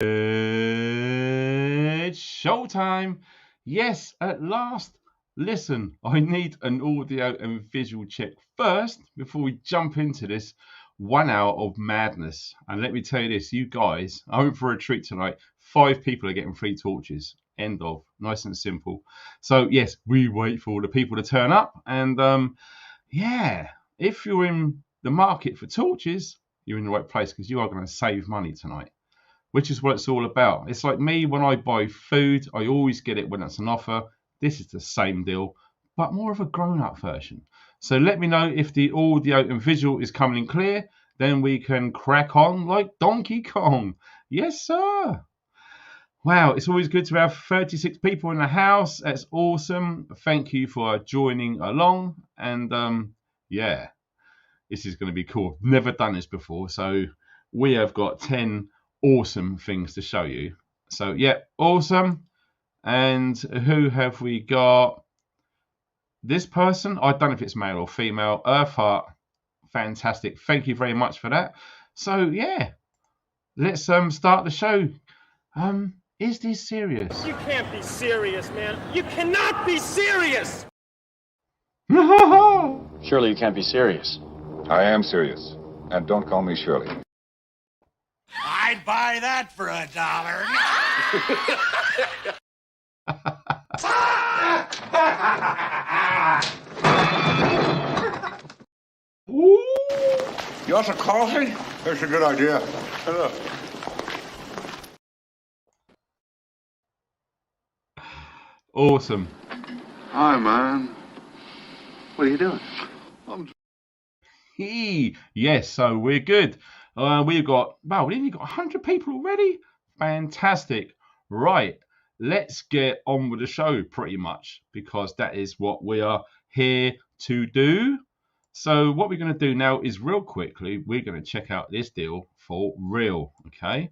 It's showtime. Yes, at last. Listen, I need an audio and visual check first before we jump into this 1 hour of madness. And let me tell you this, you guys, I'm in for a treat tonight. 5 people are getting free torches. End of. Nice and simple. So yes, we wait for the people to turn up. And yeah, if you're in the market for torches, you're in the right place because you are going to save money tonight, which is what it's all about. It's like me when I buy food, I always get it when it's an offer. This is the same deal, but more of a grown-up version. So let me know if the audio and visual is coming in clear, then we can crack on like Donkey Kong. Yes, sir. Wow, it's always good to have 36 people in the house. That's awesome. Thank you for joining along. And yeah, this is going to be cool. Never done this before, so we have got 10 awesome things to show you. So yeah, awesome. And who have we got? This person, I don't know if it's male or female. Earthheart, fantastic. Thank you very much for that. So yeah, let's start the show. Is this serious? You can't be serious, man. You cannot be serious. Surely you can't be serious. I am serious. And don't call me Shirley. I'd buy that for $1. You want some coffee? That's a good idea. Hello. Awesome. Hi, man. What are you doing? Yes, so we're good. We've got, wow, we only got 100 people already. Fantastic. Right, let's get on with the show pretty much, because that is what we are here to do. So what we're going to do now is real quickly, we're going to check out this deal for real, okay?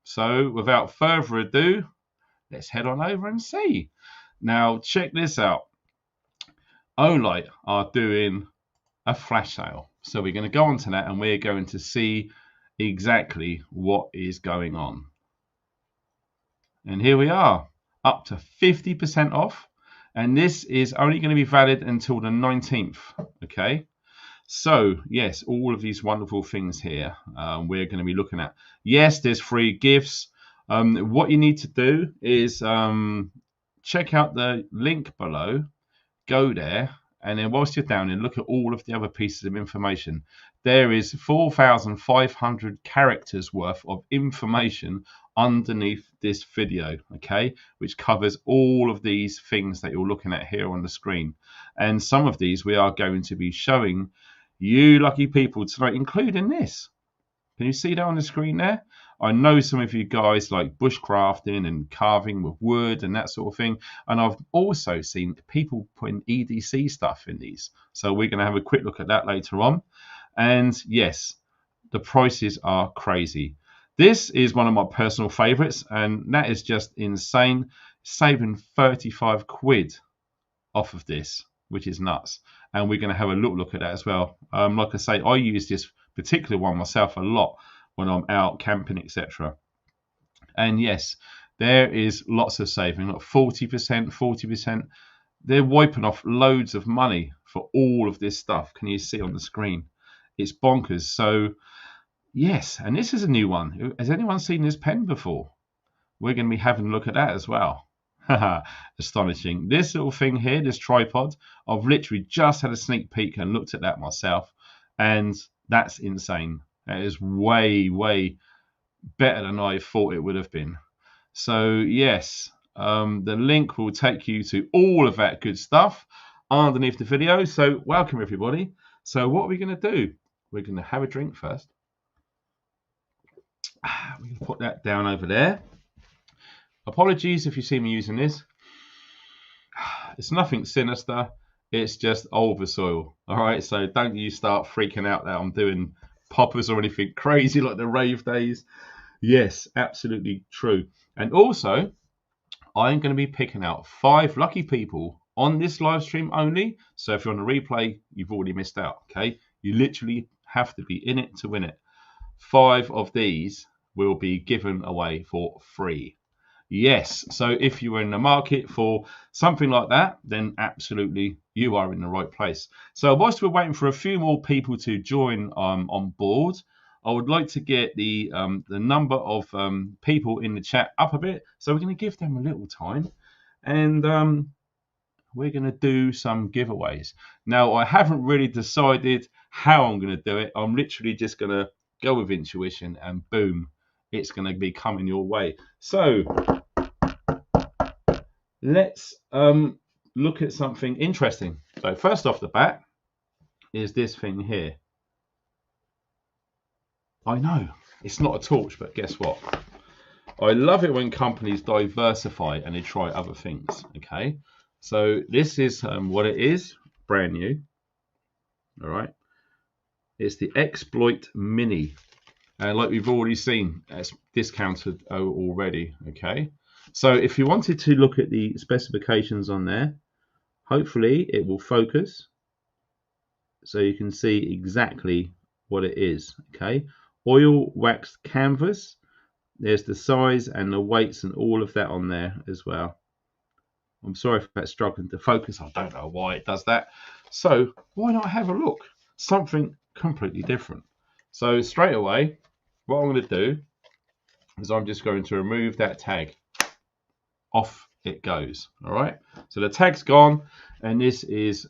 So without further ado, let's head on over and see. Now, check this out. Olight are doing a flash sale. So we're going to go on to that and we're going to see exactly what is going on. And here we are, up to 50% off. And this is only going to be valid until the 19th. Okay. So, yes, all of these wonderful things here we're going to be looking at. Yes, there's free gifts. What you need to do is check out the link below. Go there. And then whilst you're down there, look at all of the other pieces of information. There is 4,500 characters worth of information underneath this video, okay, which covers all of these things that you're looking at here on the screen. And some of these we are going to be showing you lucky people tonight, including this. Can you see that on the screen there? I know some of you guys like bushcrafting and carving with wood and that sort of thing. And I've also seen people putting EDC stuff in these. So we're going to have a quick look at that later on. And yes, the prices are crazy. This is one of my personal favorites, and that is just insane. Saving 35 quid off of this, which is nuts. And we're going to have a look at that as well. Like I say, I use this particular one myself a lot when I'm out camping, etc. And yes, there is lots of saving, like 40%. They're wiping off loads of money for all of this stuff. Can you see on the screen? It's bonkers. So yes, and this is a new one. Has anyone seen this pen before? We're going to be having a look at that as well. Astonishing. This little thing here, this tripod, I've literally just had a sneak peek and looked at that myself, and that's insane. That is way, way better than I thought it would have been. So yes, the link will take you to all of that good stuff underneath the video. So welcome everybody. So what are we going to do? We're going to have a drink first. We're going to put that down over there. Apologies if you see me using this. It's nothing sinister. It's just Oversoil. All right, so don't you start freaking out that I'm doing poppers or anything crazy like the rave days. Yes, absolutely true. And also, I'm going to be picking out 5 lucky people on this live stream only. So if you're on the replay, you've already missed out. Okay, you literally have to be in it to win it. 5 of these will be given away for free. Yes, so if you were in the market for something like that, then absolutely you are in the right place. So whilst we're waiting for a few more people to join on board, I would like to get the number of people in the chat up a bit. So we're going to give them a little time, and we're going to do some giveaways. Now, I haven't really decided how I'm going to do it. I'm literally just going to go with intuition, and boom, it's going to be coming your way. So let's look at something interesting. So first off the bat is this thing here. I know it's not a torch, but guess what? I love it when companies diversify and they try other things. Okay, so this is what it is, brand new. All right, it's the Javelot Mini, and like we've already seen, it's discounted already. Okay, so if you wanted to look at the specifications on there, hopefully it will focus so you can see exactly what it is. Okay, oil waxed canvas. There's the size and the weights and all of that on there as well. I'm sorry if that's struggling to focus. I don't know why it does that. So why not have a look? Something completely different. So straight away, what I'm going to do is I'm just going to remove that tag. Off it goes. All right. So the tag's gone, and this is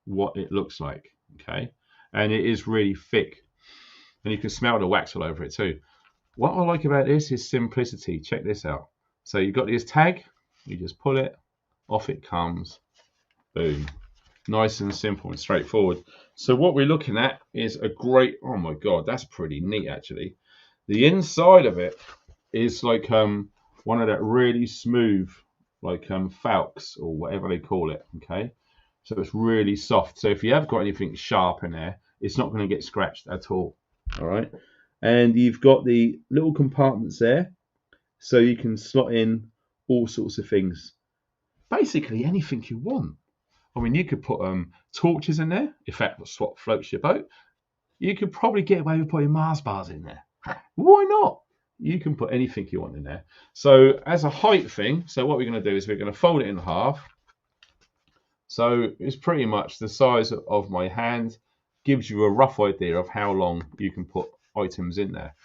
what it looks like. Okay. And it is really thick, and you can smell the wax all over it too. What I like about this is simplicity. Check this out. So you've got this tag, you just pull it, off it comes, boom. Nice and simple and straightforward. So what we're looking at is a great, oh my God, that's pretty neat actually. The inside of it is like one of that really smooth, like falx or whatever they call it, okay? So it's really soft. So if you have got anything sharp in there, it's not going to get scratched at all, all right? And you've got the little compartments there, so you can slot in all sorts of things. Basically anything you want. I mean, you could put torches in there, if that's what floats your boat. You could probably get away with putting Mars bars in there. Why not? You can put anything you want in there. So as a height thing, so what we're going to do is we're going to fold it in half. So it's pretty much the size of my hand. Gives you a rough idea of how long you can put items in there.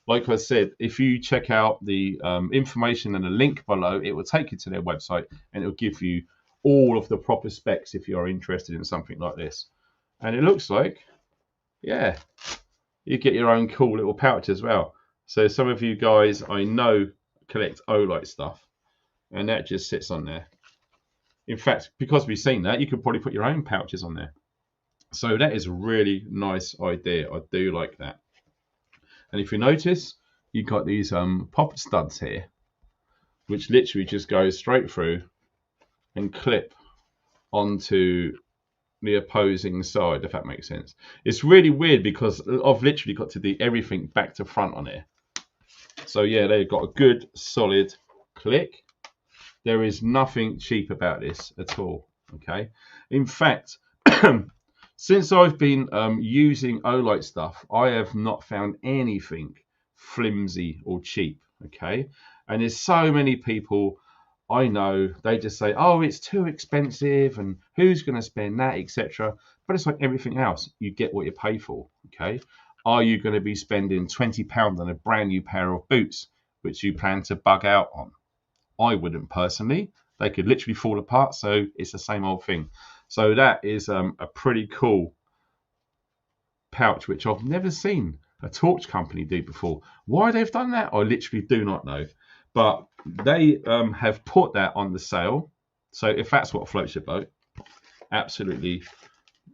Like I said, if you check out the information and the link below, it will take you to their website, and it will give you all of the proper specs if you're interested in something like this. And it looks like, yeah, you get your own cool little pouch as well. So some of you guys I know collect Olight stuff, and that just sits on there. In fact, because we've seen that, you could probably put your own pouches on there. So that is a really nice idea. I do like that. And if you notice, you've got these pop studs here, which literally just goes straight through and clip onto the opposing side, if that makes sense. It's really weird because I've literally got to do everything back to front on here. So yeah, they've got a good solid click. There is nothing cheap about this at all. Okay. In fact, since I've been using Olight stuff, I have not found anything flimsy or cheap. Okay. And there's so many people I know, they just say, oh, it's too expensive and who's going to spend that, etc. But it's like everything else. You get what you pay for. Okay. Are you going to be spending £20 on a brand new pair of boots, which you plan to bug out on? I wouldn't personally. They could literally fall apart. So it's the same old thing. So that is a pretty cool pouch, which I've never seen a torch company do before. Why they've done that, I literally do not know. But they have put that on the sale. So if that's what floats your boat, absolutely,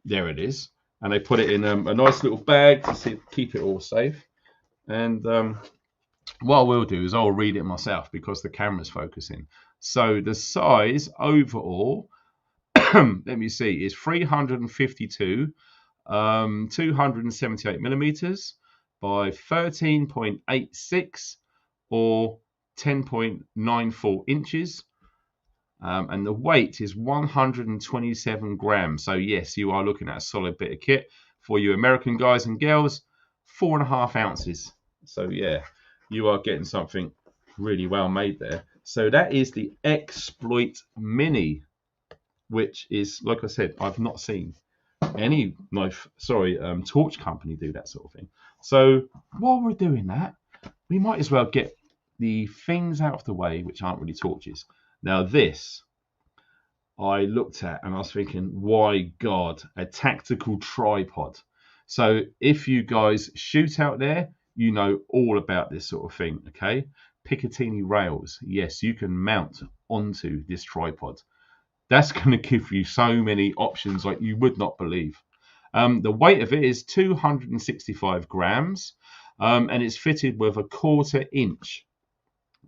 there it is. And they put it in a nice little bag to keep it all safe. And what I will do is I'll read it myself because the camera's focusing. So the size overall, let me see, is 352, 278 millimeters by 13.86 or 10.94 inches. And the weight is 127 grams. So yes, you are looking at a solid bit of kit for you American guys and girls. 4.5 ounces. So yeah, you are getting something really well made there. So that is the Exploit Mini, which is, like I said, I've not seen any torch company do that sort of thing. So while we're doing that, we might as well get the things out of the way which aren't really torches. Now this I looked at and I was thinking, why God, a tactical tripod. So if you guys shoot out there, you know all about this sort of thing, okay? Picatinny rails, yes, you can mount onto this tripod. That's going to give you so many options like you would not believe. The weight of it is 265 grams, and it's fitted with a 1/4 inch,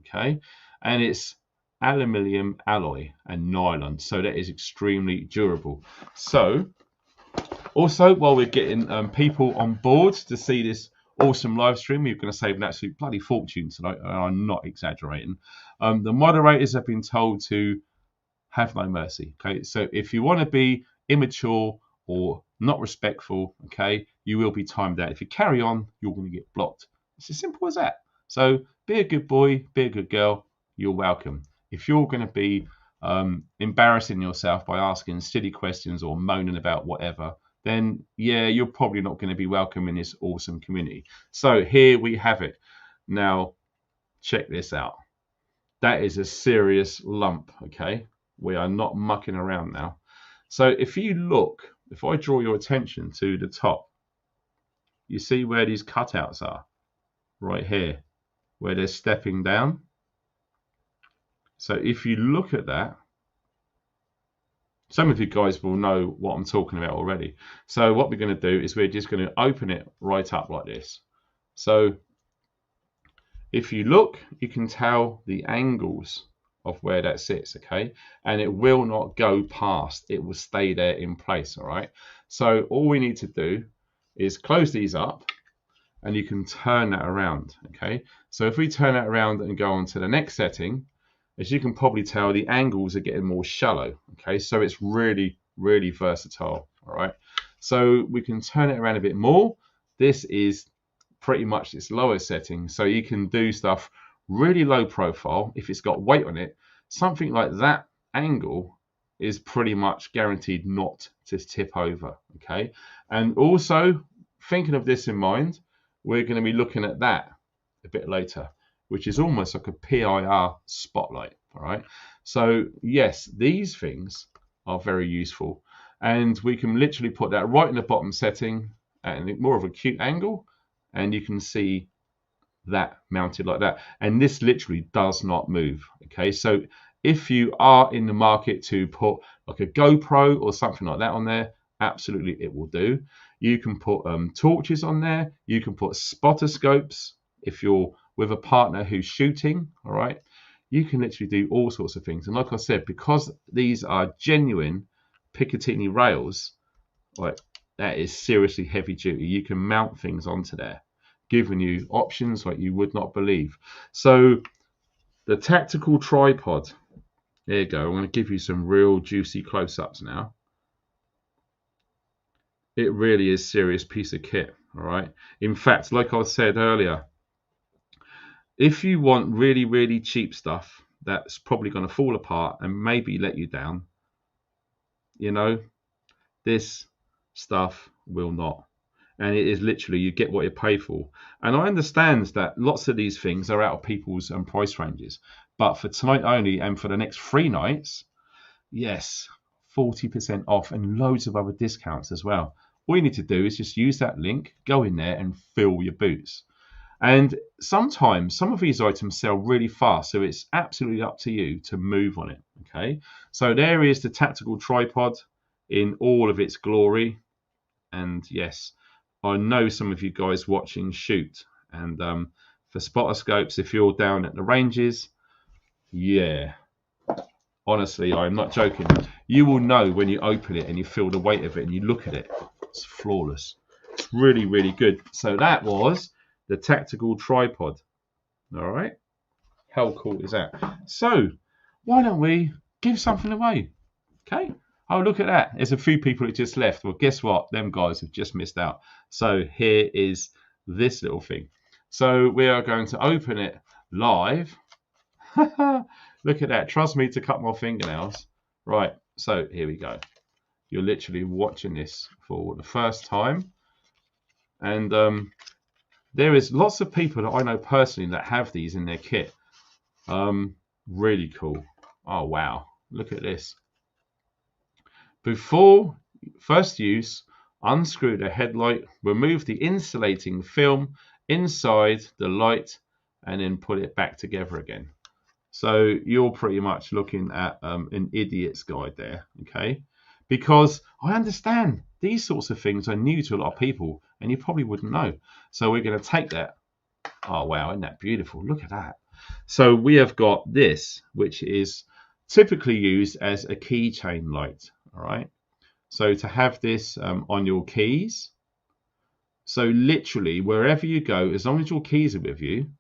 okay? And it's aluminium alloy and nylon, so that is extremely durable. So also, while we're getting people on board to see this awesome live stream, you're going to save an absolute bloody fortune tonight, and I'm not exaggerating. The moderators have been told to have no mercy, okay? So if you want to be immature or not respectful, okay, you will be timed out. If you carry on, you're going to get blocked. It's as simple as that. So be a good boy, be a good girl, you're welcome. If you're going to be embarrassing yourself by asking silly questions or moaning about whatever, then yeah, you're probably not going to be welcome in this awesome community. So here we have it. Now, check this out. That is a serious lump, okay? We are not mucking around now. So if you look, if I draw your attention to the top, you see where these cutouts are? Right here, where they're stepping down. So if you look at that, some of you guys will know what I'm talking about already. So what we're going to do is we're just going to open it right up like this. So if you look, you can tell the angles of where that sits, okay? And it will not go past, it will stay there in place, all right? So all we need to do is close these up and you can turn that around, okay? So if we turn that around and go on to the next setting, as you can probably tell, the angles are getting more shallow, okay? So it's really, really versatile, all right? So we can turn it around a bit more. This is pretty much its lower setting, so you can do stuff really low profile. If it's got weight on it, something like that angle is pretty much guaranteed not to tip over, okay? And also, thinking of this in mind, we're going to be looking at that a bit later, which is almost like a PIR spotlight, all right? So yes, these things are very useful, and we can literally put that right in the bottom setting at more of a acute angle, and you can see that mounted like that, and this literally does not move, okay? So if you are in the market to put like a GoPro or something like that on there, absolutely it will do. You can put torches on there, you can put spotter scopes if you're with a partner who's shooting, all right? You can literally do all sorts of things. And like I said, because these are genuine Picatinny rails, like that is seriously heavy duty. You can mount things onto there, giving you options like you would not believe. So the tactical tripod, there you go. I'm going to give you some real juicy close-ups now. It really is a serious piece of kit, all right? In fact, like I said earlier, if you want really, really cheap stuff that's probably going to fall apart and maybe let you down, you know, this stuff will not. And it is literally, you get what you pay for. And I understand that lots of these things are out of people's price ranges. But for tonight only and for the next 3 nights, yes, 40% off and loads of other discounts as well. All you need to do is just use that link, go in there and fill your boots. And sometimes some of these items sell really fast, so it's absolutely up to you to move on it, okay? So there is the tactical tripod in all of its glory. And yes, I know some of you guys watching shoot. And for spotter scopes, if you're down at the ranges, yeah, honestly, I'm not joking. You will know when you open it and you feel the weight of it and you look at it. It's flawless. It's really, really good. So that was the tactical tripod. All right. How cool is that? So why don't we give something away? Okay. Oh, look at that. There's a few people that just left. Well, guess what? Them guys have just missed out. So here is this little thing. So we are going to open it live. Look at that. Trust me to cut my fingernails. Right, so here we go. You're literally watching this for the first time. And there is lots of people that I know personally that have these in their kit. Really cool. Oh, wow. Look at this. Before first use, unscrew the headlight, remove the insulating film inside the light, and then put it back together again. So you're pretty much looking at an idiot's guide there, okay? Because I understand these sorts of things are new to a lot of people, and you probably wouldn't know. So we're going to take that. Oh, wow, isn't that beautiful? Look at that. So we have got this, which is typically used as a keychain light, all right? So to have this on your keys, so literally wherever you go, as long as your keys are with you,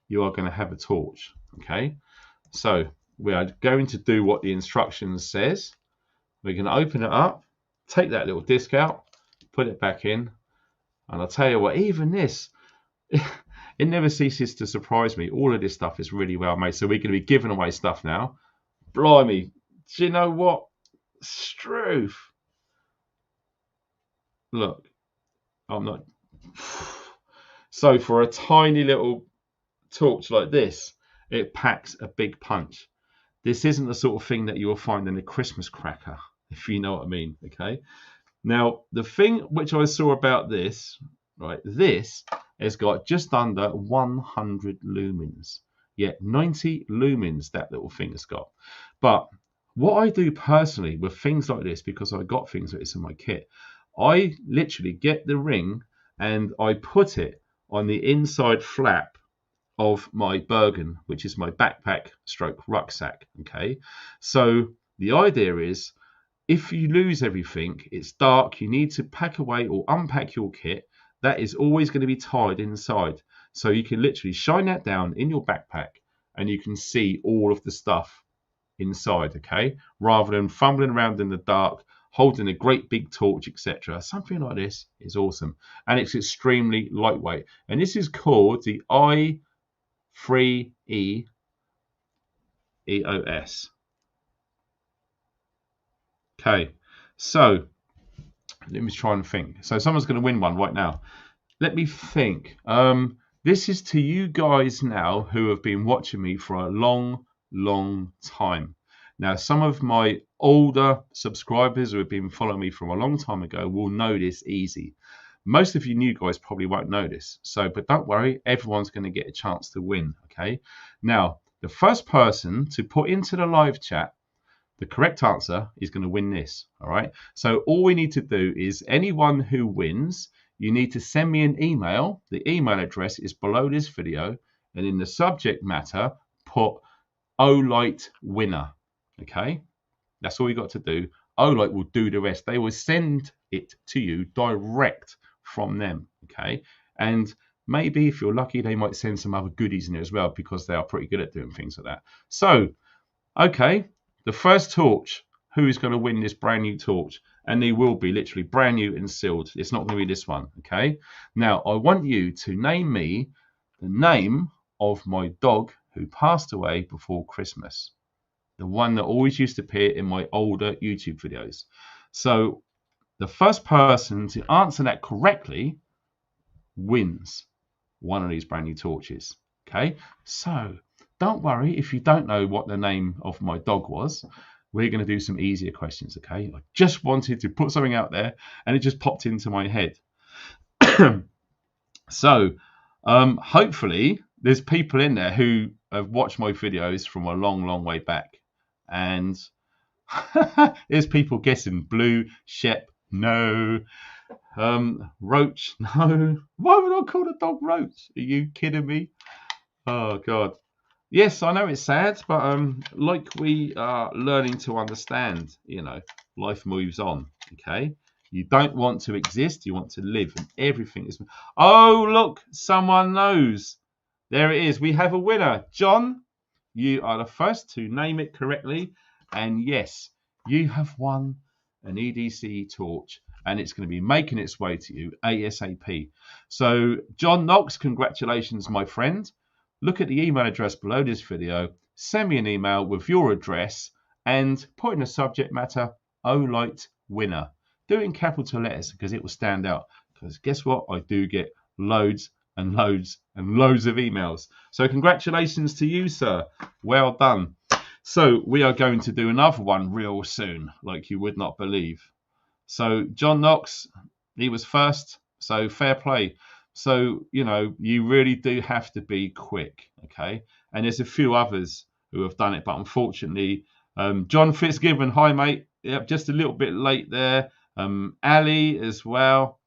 you are going to have a torch, okay? So we are going to do what the instructions says. We're going to open it up, take that little disc out, put it back in, and I'll tell you what, even this, it never ceases to surprise me. All of this stuff is really well made. So we're going to be giving away stuff now. Blimey, do you know what? Struth. Look, I'm not. So for a tiny little torch like this, it packs a big punch. This isn't the sort of thing that you will find in a Christmas cracker, if you know what I mean, okay? Now, the thing which I saw about this, right, this has got just under 100 lumens. Yeah, 90 lumens that little thing has got. But what I do personally with things like this, because I got things like this in my kit, I literally get the ring and I put it on the inside flap of my Bergen, which is my backpack stroke rucksack, okay? So the idea is, if you lose everything, it's dark, you need to pack away or unpack your kit, that is always going to be tied inside. So you can literally shine that down in your backpack and you can see all of the stuff inside, okay? Rather than fumbling around in the dark, holding a great big torch, etc. Something like this is awesome. And it's extremely lightweight. And this is called the i3E EOS. Okay, so let me try and think. So someone's going to win one right now. Let me think. This is to you guys now who have been watching me for a long, long time. Now, some of my older subscribers who have been following me from a long time ago will know this easy. Most of you new guys probably won't know this. So, but don't worry, everyone's going to get a chance to win, okay? Now, the first person to put into the live chat the correct answer is going to win this, all right? So all we need to do is anyone who wins, you need to send me an email. The email address is below this video, and in the subject matter, put Olight winner, okay? That's all you got to do. Olight will do the rest. They will send it to you direct from them, okay? And maybe if you're lucky, they might send some other goodies in there as well, because they are pretty good at doing things like that. So, okay. The first torch, who is going to win this brand new torch? And they will be literally brand new and sealed. It's not going to be this one, okay? Now, I want you to name me the name of my dog who passed away before Christmas. The one that always used to appear in my older YouTube videos. So, the first person to answer that correctly wins one of these brand new torches, okay? So, don't worry if you don't know what the name of my dog was. We're going to do some easier questions, okay? I just wanted to put something out there and it just popped into my head. So, hopefully there's people in there who have watched my videos from a long, long way back. And there's people guessing Blue, Shep, no. Roach, no. Why would I call the dog Roach? Are you kidding me? Oh, God. Yes, I know it's sad, but like we are learning to understand, you know, life moves on, okay? You don't want to exist, you want to live, and everything is... Oh, look, someone knows. There it is. We have a winner. John, you are the first to name it correctly, and yes, you have won an EDC torch, and it's going to be making its way to you ASAP. So John Knox, congratulations, my friend. Look at the email address below this video, send me an email with your address and put in the subject matter Olight winner. Do it in capital letters because it will stand out, because guess what, I do get loads and loads and loads of emails. So congratulations to you, sir. Well done. So we are going to do another one real soon, like you would not believe. So John Knox, he was first, so fair play. So, you know, you really do have to be quick, okay? And there's a few others who have done it, but unfortunately, John Fitzgibbon, hi mate. Yep, just a little bit late there. Ali as well.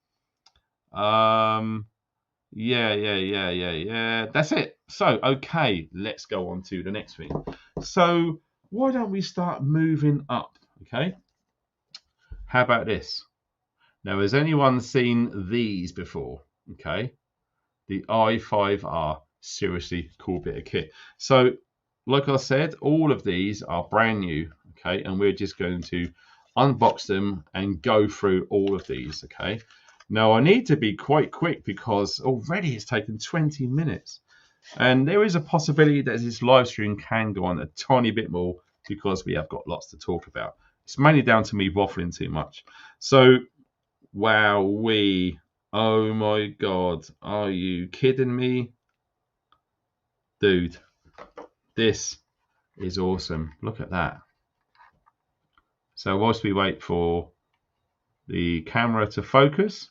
Yeah. That's it. So, okay, let's go on to the next thing. So, why don't we start moving up, okay? How about this? Now, has anyone seen these before? Okay, the i5R, seriously cool bit of kit. So, like I said, all of these are brand new, okay, and we're just going to unbox them and go through all of these, okay. Now, I need to be quite quick because already it's taken 20 minutes. And there is a possibility that this live stream can go on a tiny bit more because we have got lots to talk about. It's mainly down to me waffling too much. So, wowee. Oh my God. Are you kidding me? Dude, this is awesome. Look at that. So whilst we wait for the camera to focus,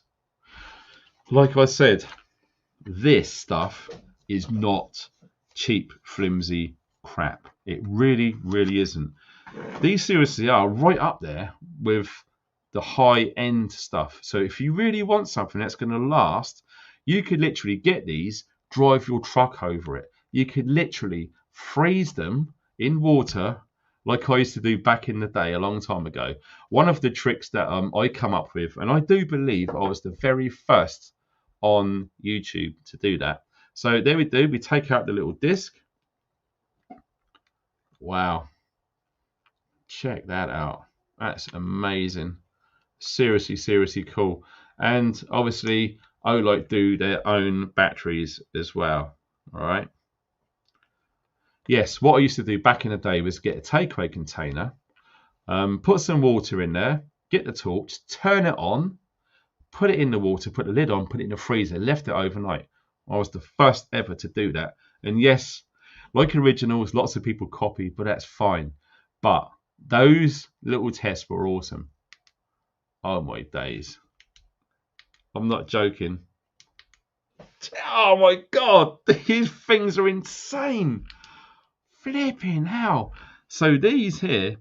like I said, this stuff is not cheap, flimsy crap. It really, really isn't. These seriously are right up there with the high-end stuff. So if you really want something that's going to last, you could literally get these, drive your truck over it. You could literally freeze them in water like I used to do back in the day, a long time ago. One of the tricks that I come up with, and I do believe I was the very first on YouTube to do that. So there we do. We take out the little disc. Wow. Check that out. That's amazing. Seriously, seriously cool. And obviously, Olight do their own batteries as well. All right. Yes, what I used to do back in the day was get a takeaway container, put some water in there, get the torch, turn it on, put it in the water, put the lid on, put it in the freezer, left it overnight. I was the first ever to do that. And yes, like originals, lots of people copy, but that's fine. But those little tests were awesome. Oh my days. I'm not joking. Oh my God, these things are insane. Flipping hell. So these here,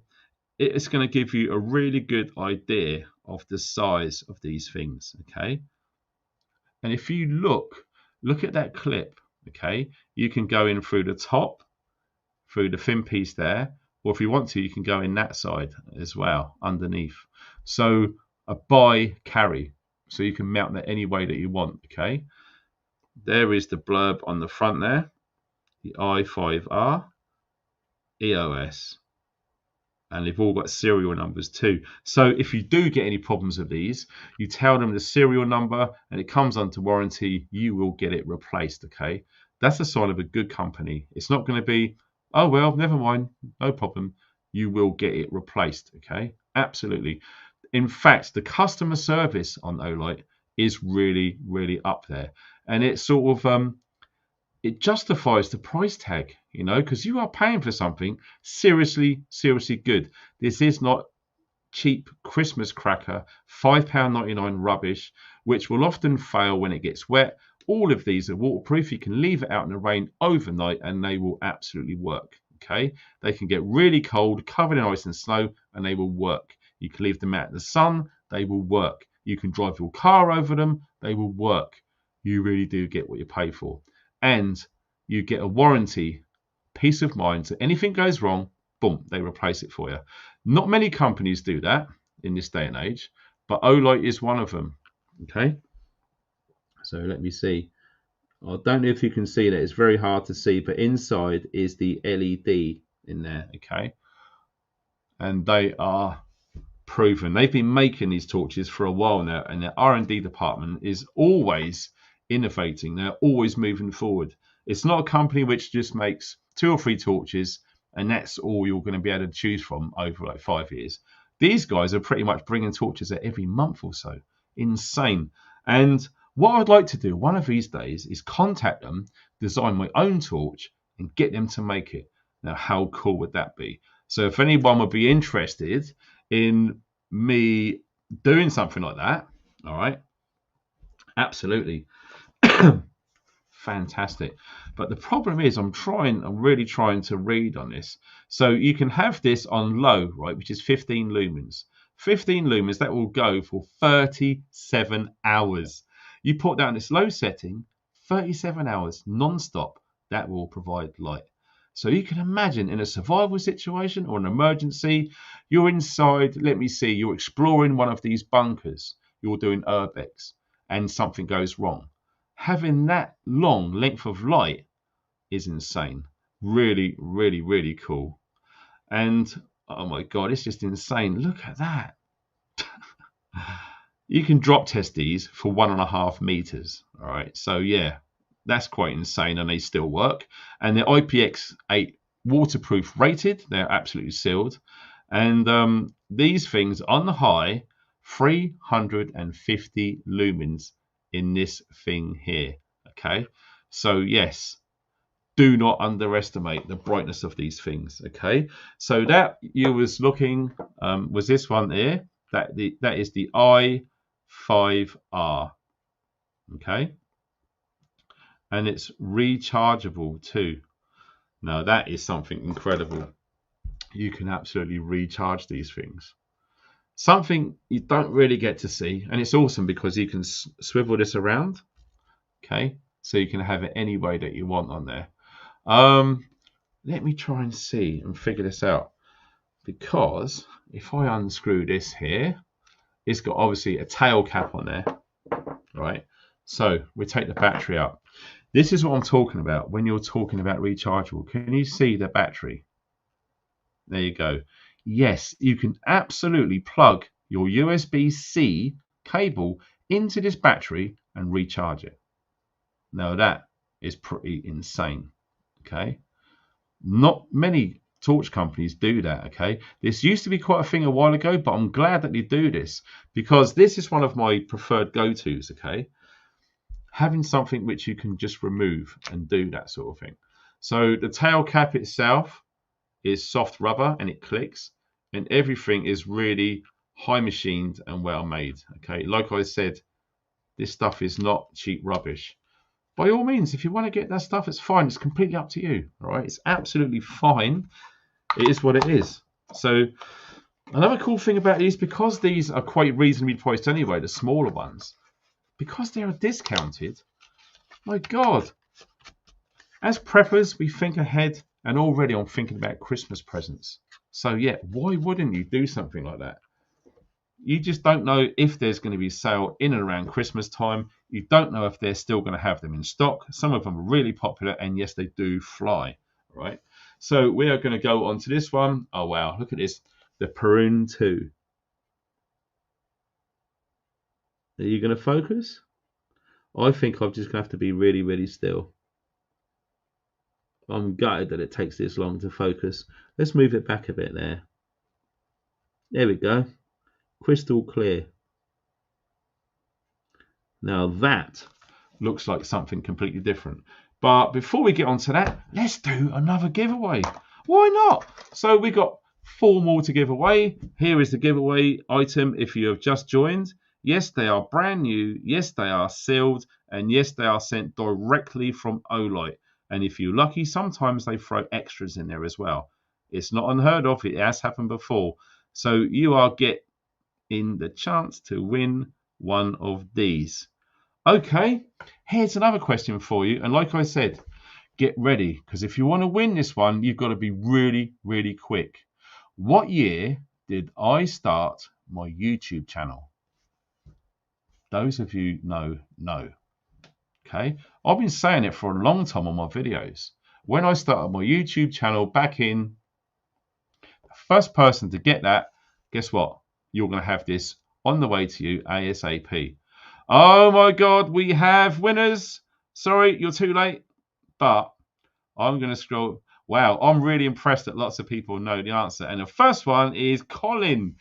it's going to give you a really good idea of the size of these things, okay? And if you look at that clip, okay? You can go in through the top, through the thin piece there, or if you want to, you can go in that side as well, underneath. So a buy carry, so you can mount that any way that you want, okay? There is the blurb on the front there, the i5R. EOS, and they've all got serial numbers too. So if you do get any problems with these, you tell them the serial number and it comes under warranty, you will get it replaced, okay? That's a sign of a good company. It's not going to be, oh well, never mind, no problem. You will get it replaced, okay? Absolutely. In fact, the customer service on Olight is really, really up there. And it's sort of it justifies the price tag, you know, because you are paying for something seriously, seriously good. This is not cheap Christmas cracker, £5.99 rubbish, which will often fail when it gets wet. All of these are waterproof. You can leave it out in the rain overnight and they will absolutely work, okay? They can get really cold, covered in ice and snow, and they will work. You can leave them out in the sun, they will work. You can drive your car over them, they will work. You really do get what you pay for. And you get a warranty, peace of mind. So anything goes wrong, boom, they replace it for you. Not many companies do that in this day and age, but Olight is one of them. Okay. So let me see. I don't know if you can see that. It's very hard to see, but inside is the LED in there. Okay. And they are proven. They've been making these torches for a while now, and their R&D department is always innovating. They're always moving forward. It's not a company which just makes 2 or 3 torches and that's all you're going to be able to choose from over like 5 years. These guys are pretty much bringing torches out every month or so. Insane. And what I'd like to do one of these days is contact them, design my own torch, and get them to make it. Now, how cool would that be? So if anyone would be interested in me doing something like that, all right, absolutely. Fantastic. But the problem is I'm really trying to read on this. So you can have this on low, right, which is 15 lumens. 15 lumens, that will go for 37 hours. You put down this low setting, 37 hours non-stop, that will provide light. So you can imagine in a survival situation or an emergency, you're inside, let me see, you're exploring one of these bunkers, you're doing urbex, and something goes wrong. Having that long length of light is insane. Really, really, really cool. And oh my God, it's just insane. Look at that. You can drop test these for 1.5 meters. All right. So yeah, that's quite insane, and they still work. And they're IPX8 waterproof rated. They're absolutely sealed. And these things on the high, 350 lumens in this thing here. Okay. So yes, do not underestimate the brightness of these things. Okay. So that you was looking was this one here. That is the i5R. Okay. And it's rechargeable too. Now that is something incredible. You can absolutely recharge these things. Something you don't really get to see, and it's awesome because you can swivel this around. Okay, so you can have it any way that you want on there. Let me try and see and figure this out, because if I unscrew this here, it's got obviously a tail cap on there, right? So we take the battery out. This is what I'm talking about when you're talking about rechargeable. Can you see the battery? There you go. Yes, you can absolutely plug your USB-C cable into this battery and recharge it. Now that is pretty insane. Okay, not many torch companies do that. Okay, this used to be quite a thing a while ago, but I'm glad that they do this, because this is one of my preferred go-tos. Okay, having something which you can just remove and do that sort of thing. So the tail cap itself is soft rubber and it clicks, and everything is really high machined and well made. Okay, like I said, this stuff is not cheap rubbish. By all means, if you want to get that stuff, it's fine. It's completely up to you. All right, it's absolutely fine. It is what it is. So another cool thing about these, because these are quite reasonably priced anyway, the smaller ones, because they are discounted, my God, as preppers, we think ahead, and already I'm thinking about Christmas presents. So yeah, why wouldn't you do something like that? You just don't know if there's going to be a sale in and around Christmas time. You don't know if they're still going to have them in stock. Some of them are really popular, and yes, they do fly. Right. So we are going to go on to this one. Oh wow, look at this, the Perun 2. Are you going to focus? I think I'm just going to have to be really, really still. I'm gutted that it takes this long to focus. Let's move it back a bit there. There we go. Crystal clear. Now that looks like something completely different. But before we get on to that, let's do another giveaway. Why not? So we got 4 more to give away. Here is the giveaway item if you have just joined. Yes, they are brand new. Yes, they are sealed. And yes, they are sent directly from Olight. And if you're lucky, sometimes they throw extras in there as well. It's not unheard of. It has happened before. So you are getting the chance to win one of these. Okay, here's another question for you. And like I said, get ready, because if you want to win this one, you've got to be really, really quick. What year did I start my YouTube channel? Those of you know. Okay, I've been saying it for a long time on my videos. When I started my YouTube channel back in, the first person to get that, guess what? you're going to have this on the way to you ASAP. Oh my God, we have winners. Sorry, you're too late, but I'm going to scroll. Wow, I'm really impressed that lots of people know the answer. And the first one is Colin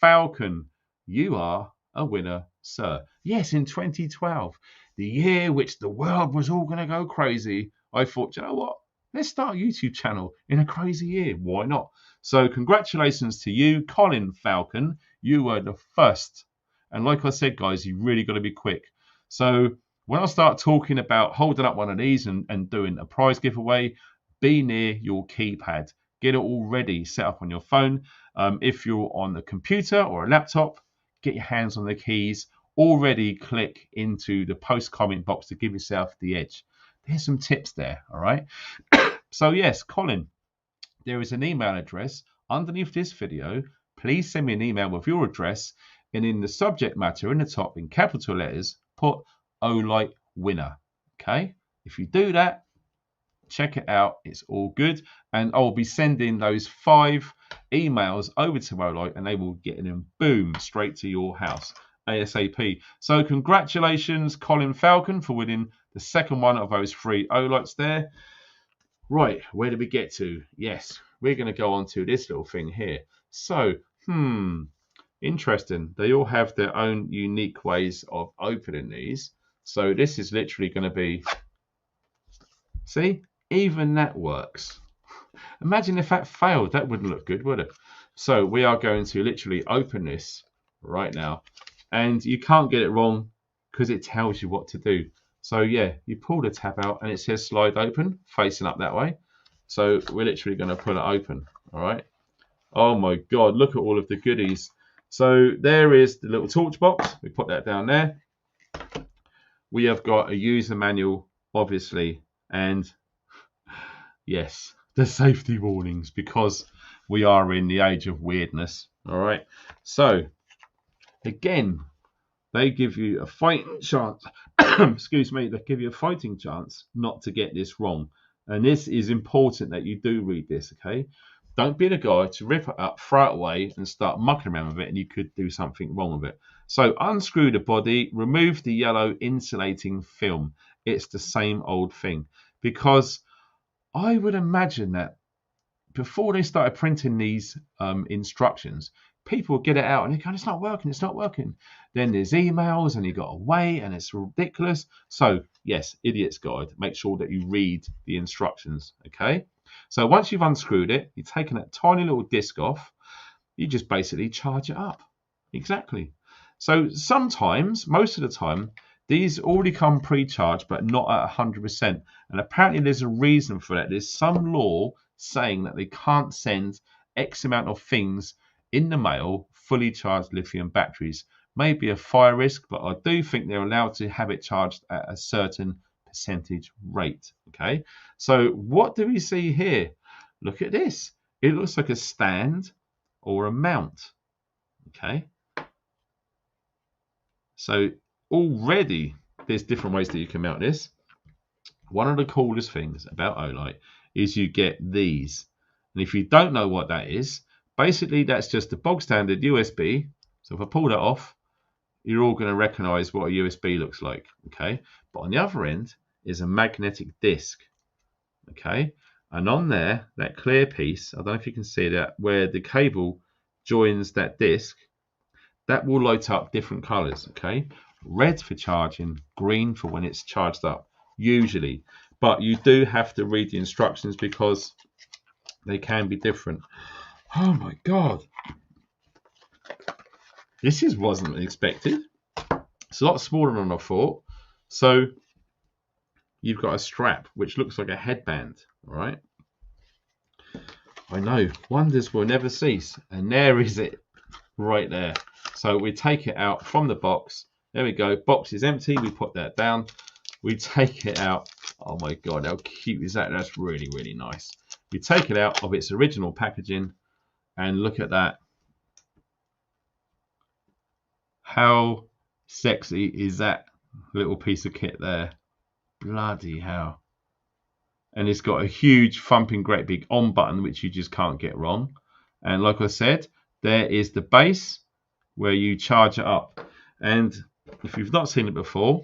Falcon. You are a winner, sir. Yes, in 2012, the year which the world was all going to go crazy, I thought, you know what? Let's start a YouTube channel in a crazy year. Why not? So congratulations to you, Colin Falcon. You were the first. And like I said, guys, you really got to be quick. So when I start talking about holding up one of these and doing a prize giveaway, be near your keypad. Get it all ready, set up on your phone. If you're on a computer or a laptop, get your hands on the keys. Already click into the post comment box to give yourself the edge. There's some tips there, all right? So yes, Colin, there is an email address underneath this video. Please send me an email with your address, and in the subject matter in the top in capital letters, put Olight winner. Okay, if you do that, check it out, it's all good, and I'll be sending those 5 emails over to Olight, and they will get them boom straight to your house ASAP. So congratulations, Colin Falcon, for winning the second one of those 3 Olights there. Right, where did we get to? Yes, we're going to go on to this little thing here. So interesting, they all have their own unique ways of opening these. So this is literally going to be, see, even that works. Imagine if that failed, that wouldn't look good, would it? So we are going to literally open this right now, and you can't get it wrong because it tells you what to do. So yeah, you pull the tab out and it says slide open, facing up that way. So we're literally going to pull it open, all right? Oh my God, look at all of the goodies. So there is the little torch box, we put that down there. We have got a user manual, obviously, and yes, the safety warnings, because we are in the age of weirdness. All right. So again, they give you a fighting chance. Excuse me. They give you a fighting chance not to get this wrong. And this is important that you do read this. Okay. Don't be the guy to rip it up, throw it away, and start mucking around with it, and you could do something wrong with it. So unscrew the body, remove the yellow insulating film. It's the same old thing, because I would imagine that before they started printing these instructions, people would get it out and they go, it's not working, it's not working. Then there's emails and you got to wait and it's ridiculous. So yes, Idiot's Guide, make sure that you read the instructions, okay? So once you've unscrewed it, you've taken that tiny little disc off, you just basically charge it up. Exactly. So sometimes, most of the time, these already come pre-charged, but not at 100%. And apparently there's a reason for that. There's some law saying that they can't send X amount of things in the mail, fully charged lithium batteries. Maybe a fire risk, but I do think they're allowed to have it charged at a certain percentage rate. Okay, so what do we see here? Look at this. It looks like a stand or a mount. Okay, so already there's different ways that you can mount this. One of the coolest things about Olight is you get these, and if you don't know what that is, basically that's just a bog standard USB. So if I pull that off, you're all going to recognize what a USB looks like. Okay, but on the other end is a magnetic disc. Okay, and on there, that clear piece, I don't know if you can see that, where the cable joins that disc, that will light up different colors. Okay, red for charging, green for when it's charged up, usually. But you do have to read the instructions because they can be different. Oh my God. This wasn't expected. It's a lot smaller than I thought. So you've got a strap, which looks like a headband. All right. I know, wonders will never cease. And there is it right there. So we take it out from the box. There we go. Box is empty. We put that down. We take it out. Oh my God, how cute is that? That's really, really nice. We take it out of its original packaging and look at that. How sexy is that little piece of kit there? Bloody hell. And it's got a huge thumping great big on button, which you just can't get wrong. And like I said, there is the base where you charge it up. And if you've not seen it before,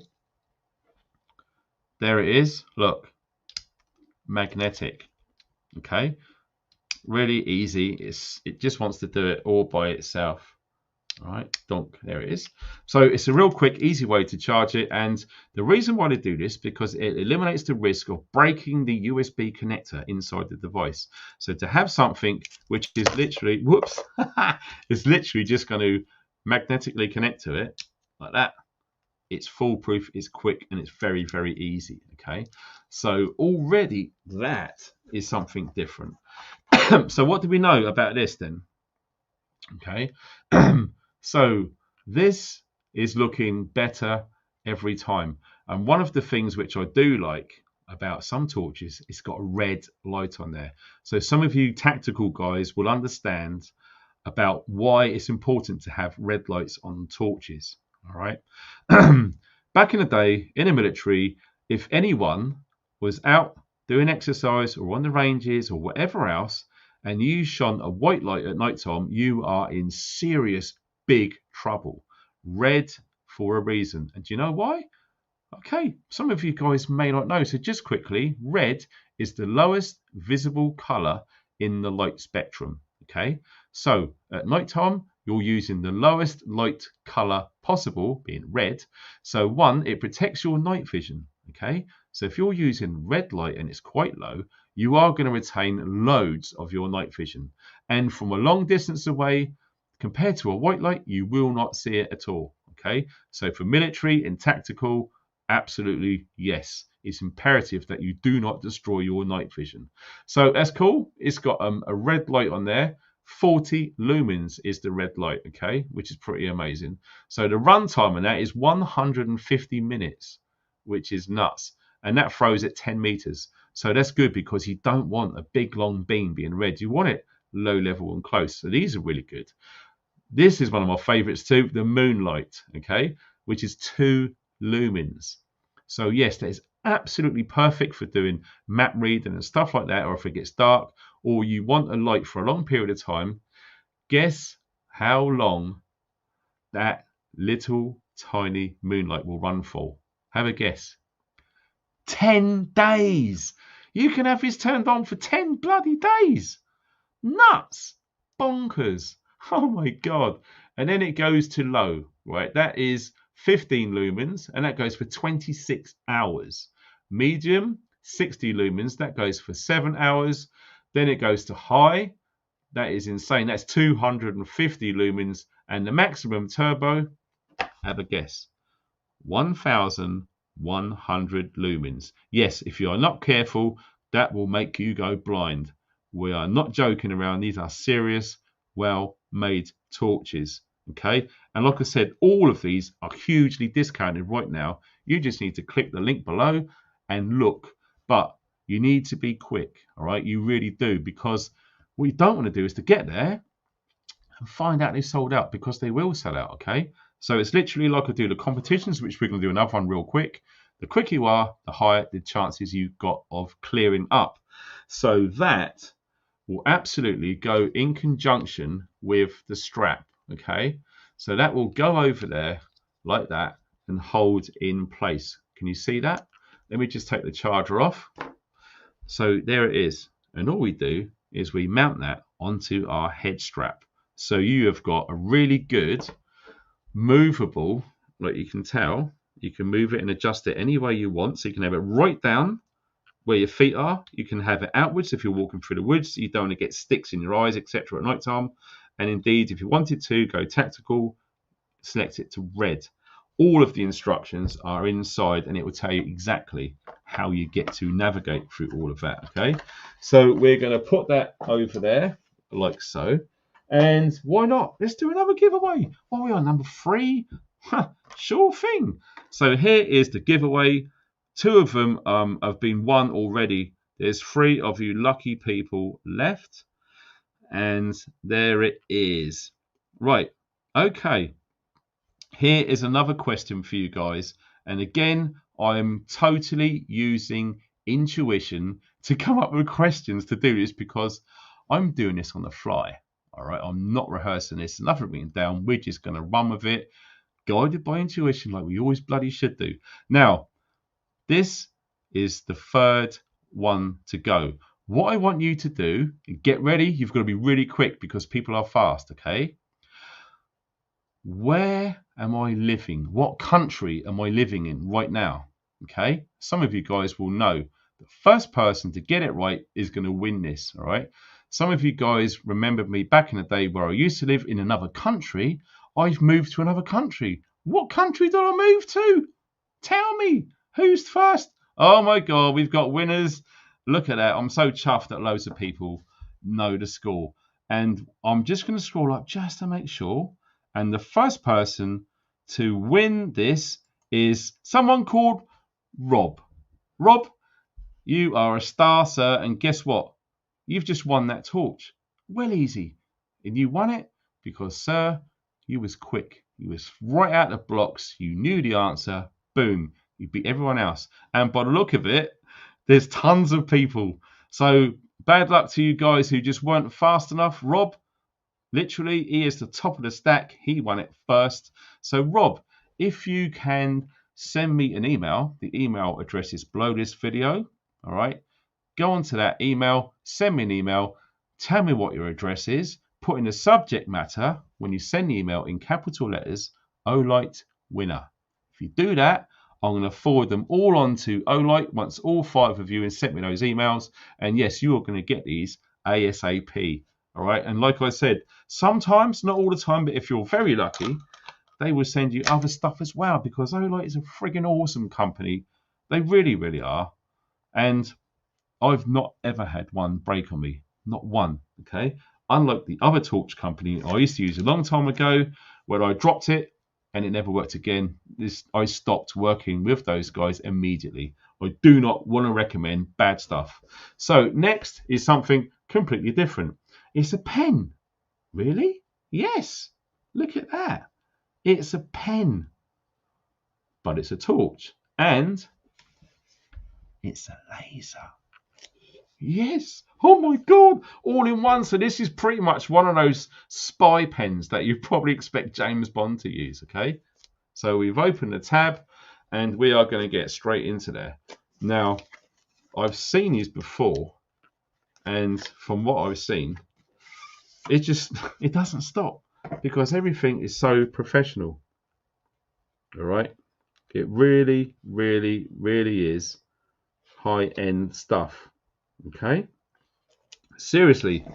there it is. Look, magnetic. Okay, really easy. It just wants to do it all by itself. All right, donk, there it is. So it's a real quick, easy way to charge it. And the reason why they do this, because it eliminates the risk of breaking the USB connector inside the device. So to have something which is literally, whoops, it's literally just going to magnetically connect to it like that. It's foolproof, it's quick, and it's very, very easy. Okay, so already that is something different. So what do we know about this then? Okay. So this is looking better every time. And one of the things which I do like about some torches, it's got a red light on there. So some of you tactical guys will understand about why it's important to have red lights on torches. All right. Back in the day in the military, if anyone was out doing exercise or on the ranges or whatever else, and you shone a white light at night time, you are in serious big trouble. Red for a reason. And do you know why? Okay, some of you guys may not know. So just quickly, red is the lowest visible color in the light spectrum. Okay, so at night time, you're using the lowest light color possible, being red. So one, it protects your night vision. Okay, so if you're using red light and it's quite low, you are going to retain loads of your night vision. And from a long distance away, compared to a white light, you will not see it at all. Okay, so for military and tactical, absolutely yes. It's imperative that you do not destroy your night vision. So that's cool. It's got a red light on there. 40 lumens is the red light, okay, which is pretty amazing. So the runtime on that is 150 minutes, which is nuts. And that throws at 10 meters. So that's good because you don't want a big long beam being red. You want it low level and close. So these are really good. This is one of my favorites too, the moonlight, okay, which is 2 lumens. So yes, that is absolutely perfect for doing map reading and stuff like that, or if it gets dark, or you want a light for a long period of time. Guess how long that little tiny moonlight will run for? Have a guess. 10 days. You can have this turned on for 10 bloody days. Nuts. Bonkers. Oh my God. And then it goes to low, right? That is 15 lumens, and that goes for 26 hours. Medium, 60 lumens, that goes for 7 hours. Then it goes to high. That is insane. That's 250 lumens. And the maximum turbo, have a guess, 1,100 lumens. Yes, if you are not careful, that will make you go blind. We are not joking around. These are serious, well-made torches. Okay, and like I said, all of these are hugely discounted right now. You just need to click the link below and look, but you need to be quick. All right, you really do, because what you don't want to do is to get there and find out they sold out, because they will sell out. Okay, so it's literally like I do the competitions, which we're going to do another one real quick. The quicker you are, the higher the chances you've got of clearing up. So that will absolutely go in conjunction with the strap. Okay, so that will go over there like that and hold in place. Can you see that? Let me just take the charger off. So there it is. And all we do is we mount that onto our head strap. So you have got a really good movable, like you can tell, you can move it and adjust it any way you want. So you can have it right down where your feet are. You can have it outwards if you're walking through the woods. You don't want to get sticks in your eyes, etc. at night time. And indeed, if you wanted to go tactical, select it to red. All of the instructions are inside, and it will tell you exactly how you get to navigate through all of that. Okay, so we're going to put that over there like so. And why not? Let's do another giveaway. Well, we are number 3. Sure thing. So here is the giveaway. 2 of them have been won already. There's 3 of you lucky people left. And there it is. Right. Okay. Here is another question for you guys. And again, I'm totally using intuition to come up with questions to do this, because I'm doing this on the fly. All right, I'm not rehearsing this. Nothing written down. We're just going to run with it, guided by intuition, like we always bloody should do. Now, this is the third one to go. What I want you to do, get ready. You've got to be really quick because people are fast, okay? Where am I living? What country am I living in right now? Okay, some of you guys will know the first person to get it right is going to win this. All right, some of you guys remember me back in the day where I used to live in another country. I've moved to another country. What country did I move to? Tell me, who's first? Oh my God, we've got winners. Look at that. I'm so chuffed that loads of people know the score. And I'm just going to scroll up just to make sure. And the first person to win this is someone called Rob. Rob, you are a star, sir. And guess what? You've just won that torch. Well, easy. And you won it because, sir, you was quick. You was right out the blocks. You knew the answer. Boom. You beat everyone else. And by the look of it, there's tons of people. So bad luck to you guys who just weren't fast enough. Rob, literally, he is the top of the stack. He won it first. So, Rob, if you can send me an email, the email address is below this video. All right. Go onto that email, send me an email, tell me what your address is, put in the subject matter when you send the email in capital letters, Olight winner. If you do that, I'm going to forward them all on to Olight once all 5 of you have sent me those emails. And yes, you are going to get these ASAP. All right. And like I said, sometimes, not all the time, but if you're very lucky, they will send you other stuff as well because Olight is a friggin' awesome company. They really, really are. And I've not ever had one break on me. Not one. Okay. Unlike the other torch company I used to use a long time ago where I dropped it and it never worked again. I stopped working with those guys immediately. I do not want to recommend bad stuff. So next is something completely different. It's a pen. Really? Yes. Look at that. It's a pen. But it's a torch. And it's a laser. Yes. Oh my God. All in one. So this is pretty much one of those spy pens that you probably expect James Bond to use. Okay. So we've opened the tab and we are going to get straight into there. Now, I've seen these before. And from what I've seen, it doesn't stop because everything is so professional. All right. It really, really, really is high-end stuff. Okay. Seriously.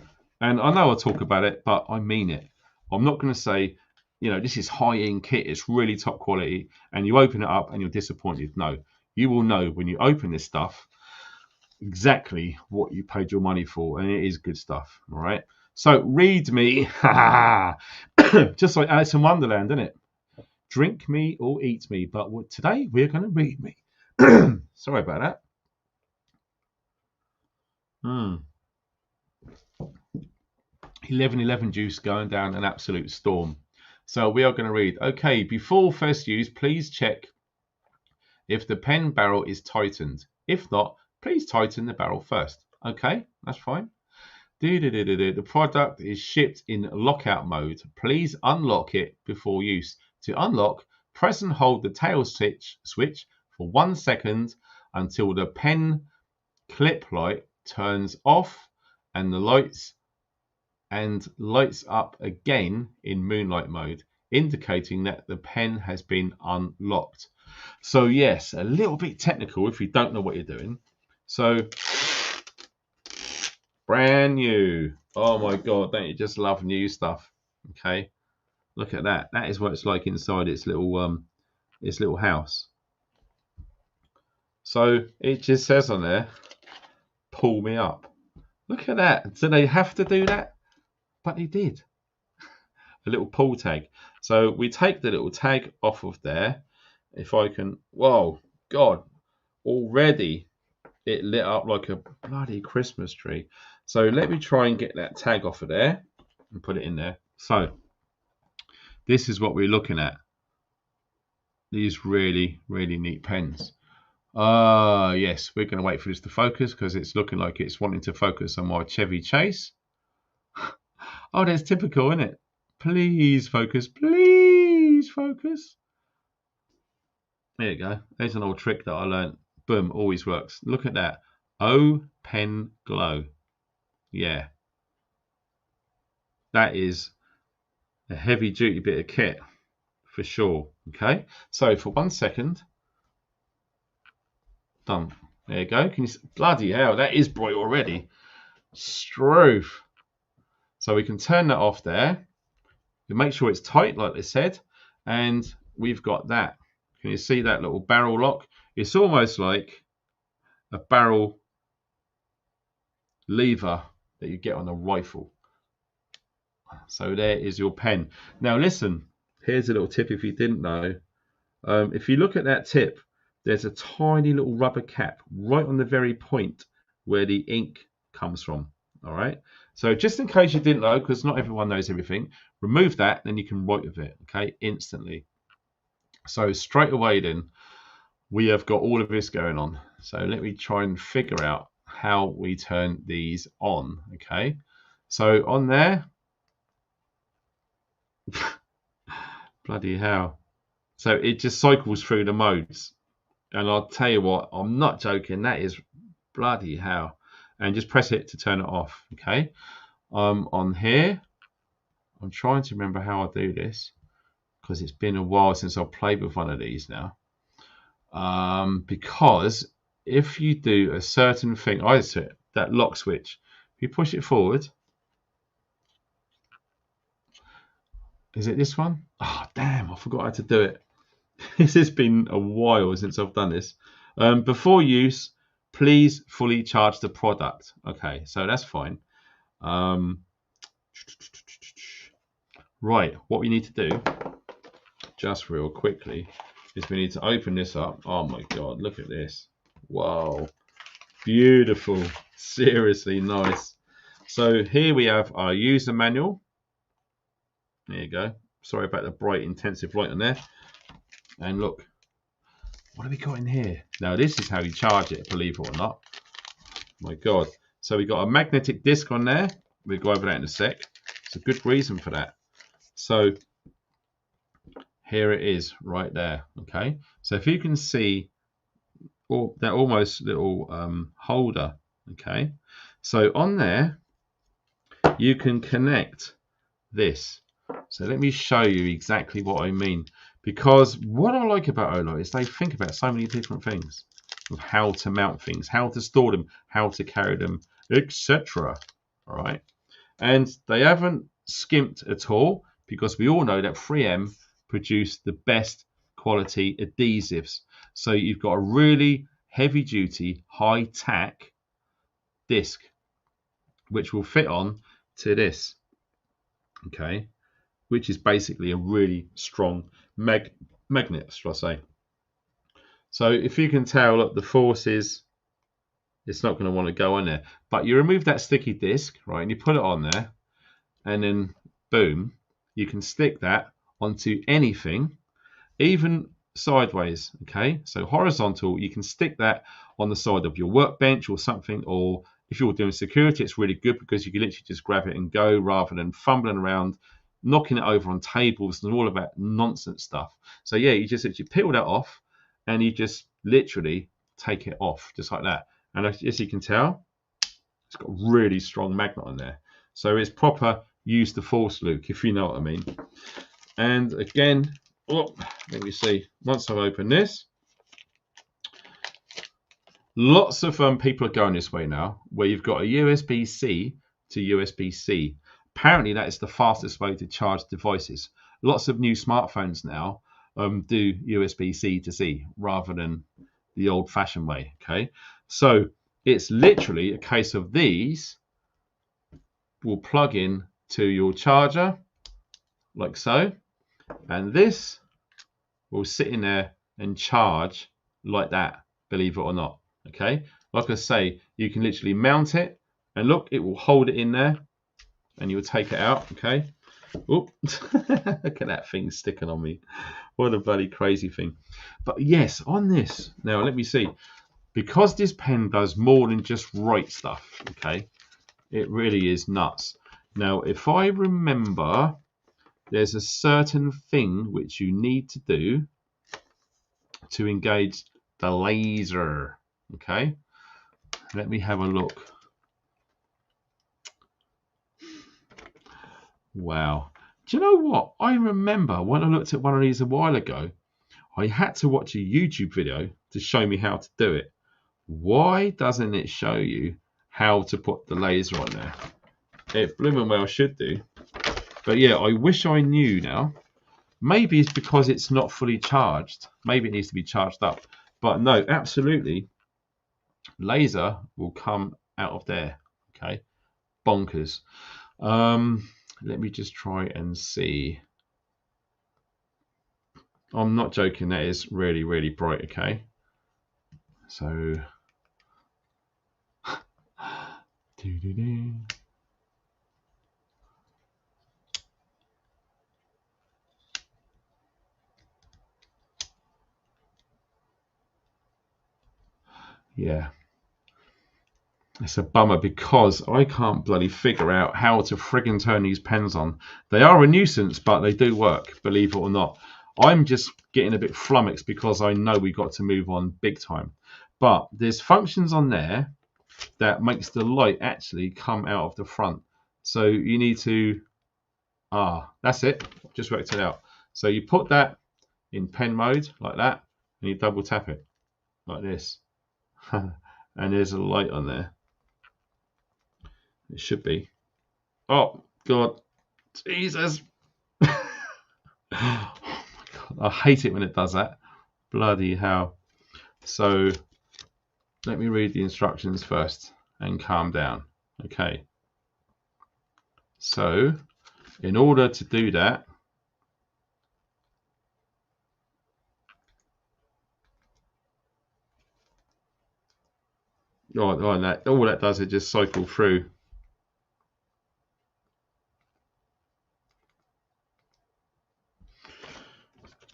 And I know I talk about it, but I mean it. I'm not going to say, you know, this is high-end kit. It's really top quality. And you open it up and you're disappointed. No. You will know when you open this stuff exactly what you paid your money for. And it is good stuff. All right. So read me. Just like Alice in Wonderland, isn't it? Drink me or eat me. But today we're going to read me. Sorry about that. 11-11 juice going down an absolute storm. So we are going to read. Okay, before first use, please check if the pen barrel is tightened. If not, please tighten the barrel first. Okay, that's fine. The product is shipped in lockout mode. Please unlock it before use. To unlock, press and hold the tail switch for 1 second until the pen clip light turns off and the lights up again in moonlight mode, indicating that the pen has been unlocked. So yes, a little bit technical if you don't know what you're doing. So brand new. Oh my God, don't you just love new stuff? Okay, look at that. That is what it's like inside its little house. So it just says on there, pull me up. Look at that. Do they have to do that? But they did. A little pull tag. So we take the little tag off of there. If I can, whoa, God, already it lit up like a bloody Christmas tree. So let me try and get that tag off of there and put it in there. So this is what we're looking at. These really, really neat pens. Yes, we're going to wait for this to focus because it's looking like it's wanting to focus on my Chevy Chase. Oh, that's typical, isn't it? Please focus. Please focus. There you go. There's an old trick that I learned. Boom, always works. Look at that. O Pen Glow. Yeah. That is a heavy duty bit of kit for sure. Okay. So for 1 second. Done. There you go. Can you bloody hell, that is bright already. Struth. So we can turn that off there. We make sure it's tight, like they said, and we've got that. Can you see that little barrel lock? It's almost like a barrel lever that you get on a rifle. So there is your pen. Now listen, here's a little tip if you didn't know. If you look at that tip, there's a tiny little rubber cap right on the very point where the ink comes from. All right. So just in case you didn't know, because not everyone knows everything, remove that, then you can write with it. Okay, instantly. So straight away then, we have got all of this going on. So let me try and figure out how we turn these on. Okay. So on there, bloody hell. So it just cycles through the modes. And I'll tell you what, I'm not joking. That is bloody hell. And just press it to turn it off. Okay. On here, I'm trying to remember how I do this because it's been a while since I've played with one of these now. Because if you do a certain thing, I see it, that lock switch. If you push it forward, is it this one? Oh, damn, I forgot how to do it. This has been a while since I've done this. Before use, please fully charge the product. Okay, so that's fine. Right, what we need to do, just real quickly, is we need to open this up. Oh my God, look at this. Wow, beautiful, seriously nice. So here we have our user manual. There you go. Sorry about the bright intensive light on there. And look, what have we got in here? Now this is how you charge it, believe it or not. My God. So we got a magnetic disc on there. We'll go over that in a sec. It's a good reason for that. So here it is right there. Okay. So if you can see that almost little holder. Okay. So on there, you can connect this. So let me show you exactly what I mean. Because what I like about Olight is they think about so many different things of how to mount things, how to store them, how to carry them, etc. All right. And they haven't skimped at all because we all know that 3M produce the best quality adhesives. So you've got a really heavy duty, high tack disc, which will fit on to this. Okay. Which is basically a really strong magnet, should I say. So if you can tell, look, the forces, it's not going to want to go on there. But you remove that sticky disc, right, and you put it on there, and then boom, you can stick that onto anything, even sideways. Okay, so horizontal, you can stick that on the side of your workbench or something, or if you're doing security, it's really good because you can literally just grab it and go rather than fumbling around, knocking it over on tables and all of that nonsense stuff. So yeah, you just literally peel that off and you just literally take it off just like that. And as you can tell, it's got a really strong magnet on there. So it's proper use the force, Luke, if you know what I mean. And again, oh, let me see, once I've opened this, lots of people are going this way now, where you've got a USB-C to USB-C. Apparently that is the fastest way to charge devices. Lots of new smartphones now do USB-C to C rather than the old-fashioned way. Okay, so it's literally a case of these will plug in to your charger like so, and this will sit in there and charge like that, believe it or not. Okay, like I say, you can literally mount it and look, it will hold it in there and you'll take it out. Okay, oop. Look at that thing sticking on me. What a bloody crazy thing. But yes, on this, now let me see, because this pen does more than just write stuff. Okay, it really is nuts. Now, if I remember, there's a certain thing which you need to do to engage the laser. Okay, let me have a look. Wow. Do you know what? I remember when I looked at one of these a while ago, I had to watch a YouTube video to show me how to do it. Why doesn't it show you how to put the laser on there? It blooming well should do. But yeah, I wish I knew now. Maybe it's because it's not fully charged. Maybe it needs to be charged up. But no, absolutely. Laser will come out of there. Okay. Bonkers. Let me just try and see. I'm not joking. That is really, really bright. Okay. So. Yeah. It's a bummer because I can't bloody figure out how to friggin' turn these pens on. They are a nuisance, but they do work, believe it or not. I'm just getting a bit flummoxed because I know we got to move on big time. But there's functions on there that makes the light actually come out of the front. So you need to, that's it. Just worked it out. So you put that in pen mode like that, and you double tap it like this. And there's a light on there. It should be. Oh, God. Jesus. Oh, my God. I hate it when it does that. Bloody hell. So, let me read the instructions first and calm down. Okay. So, in order to do that, all that does is just cycle through.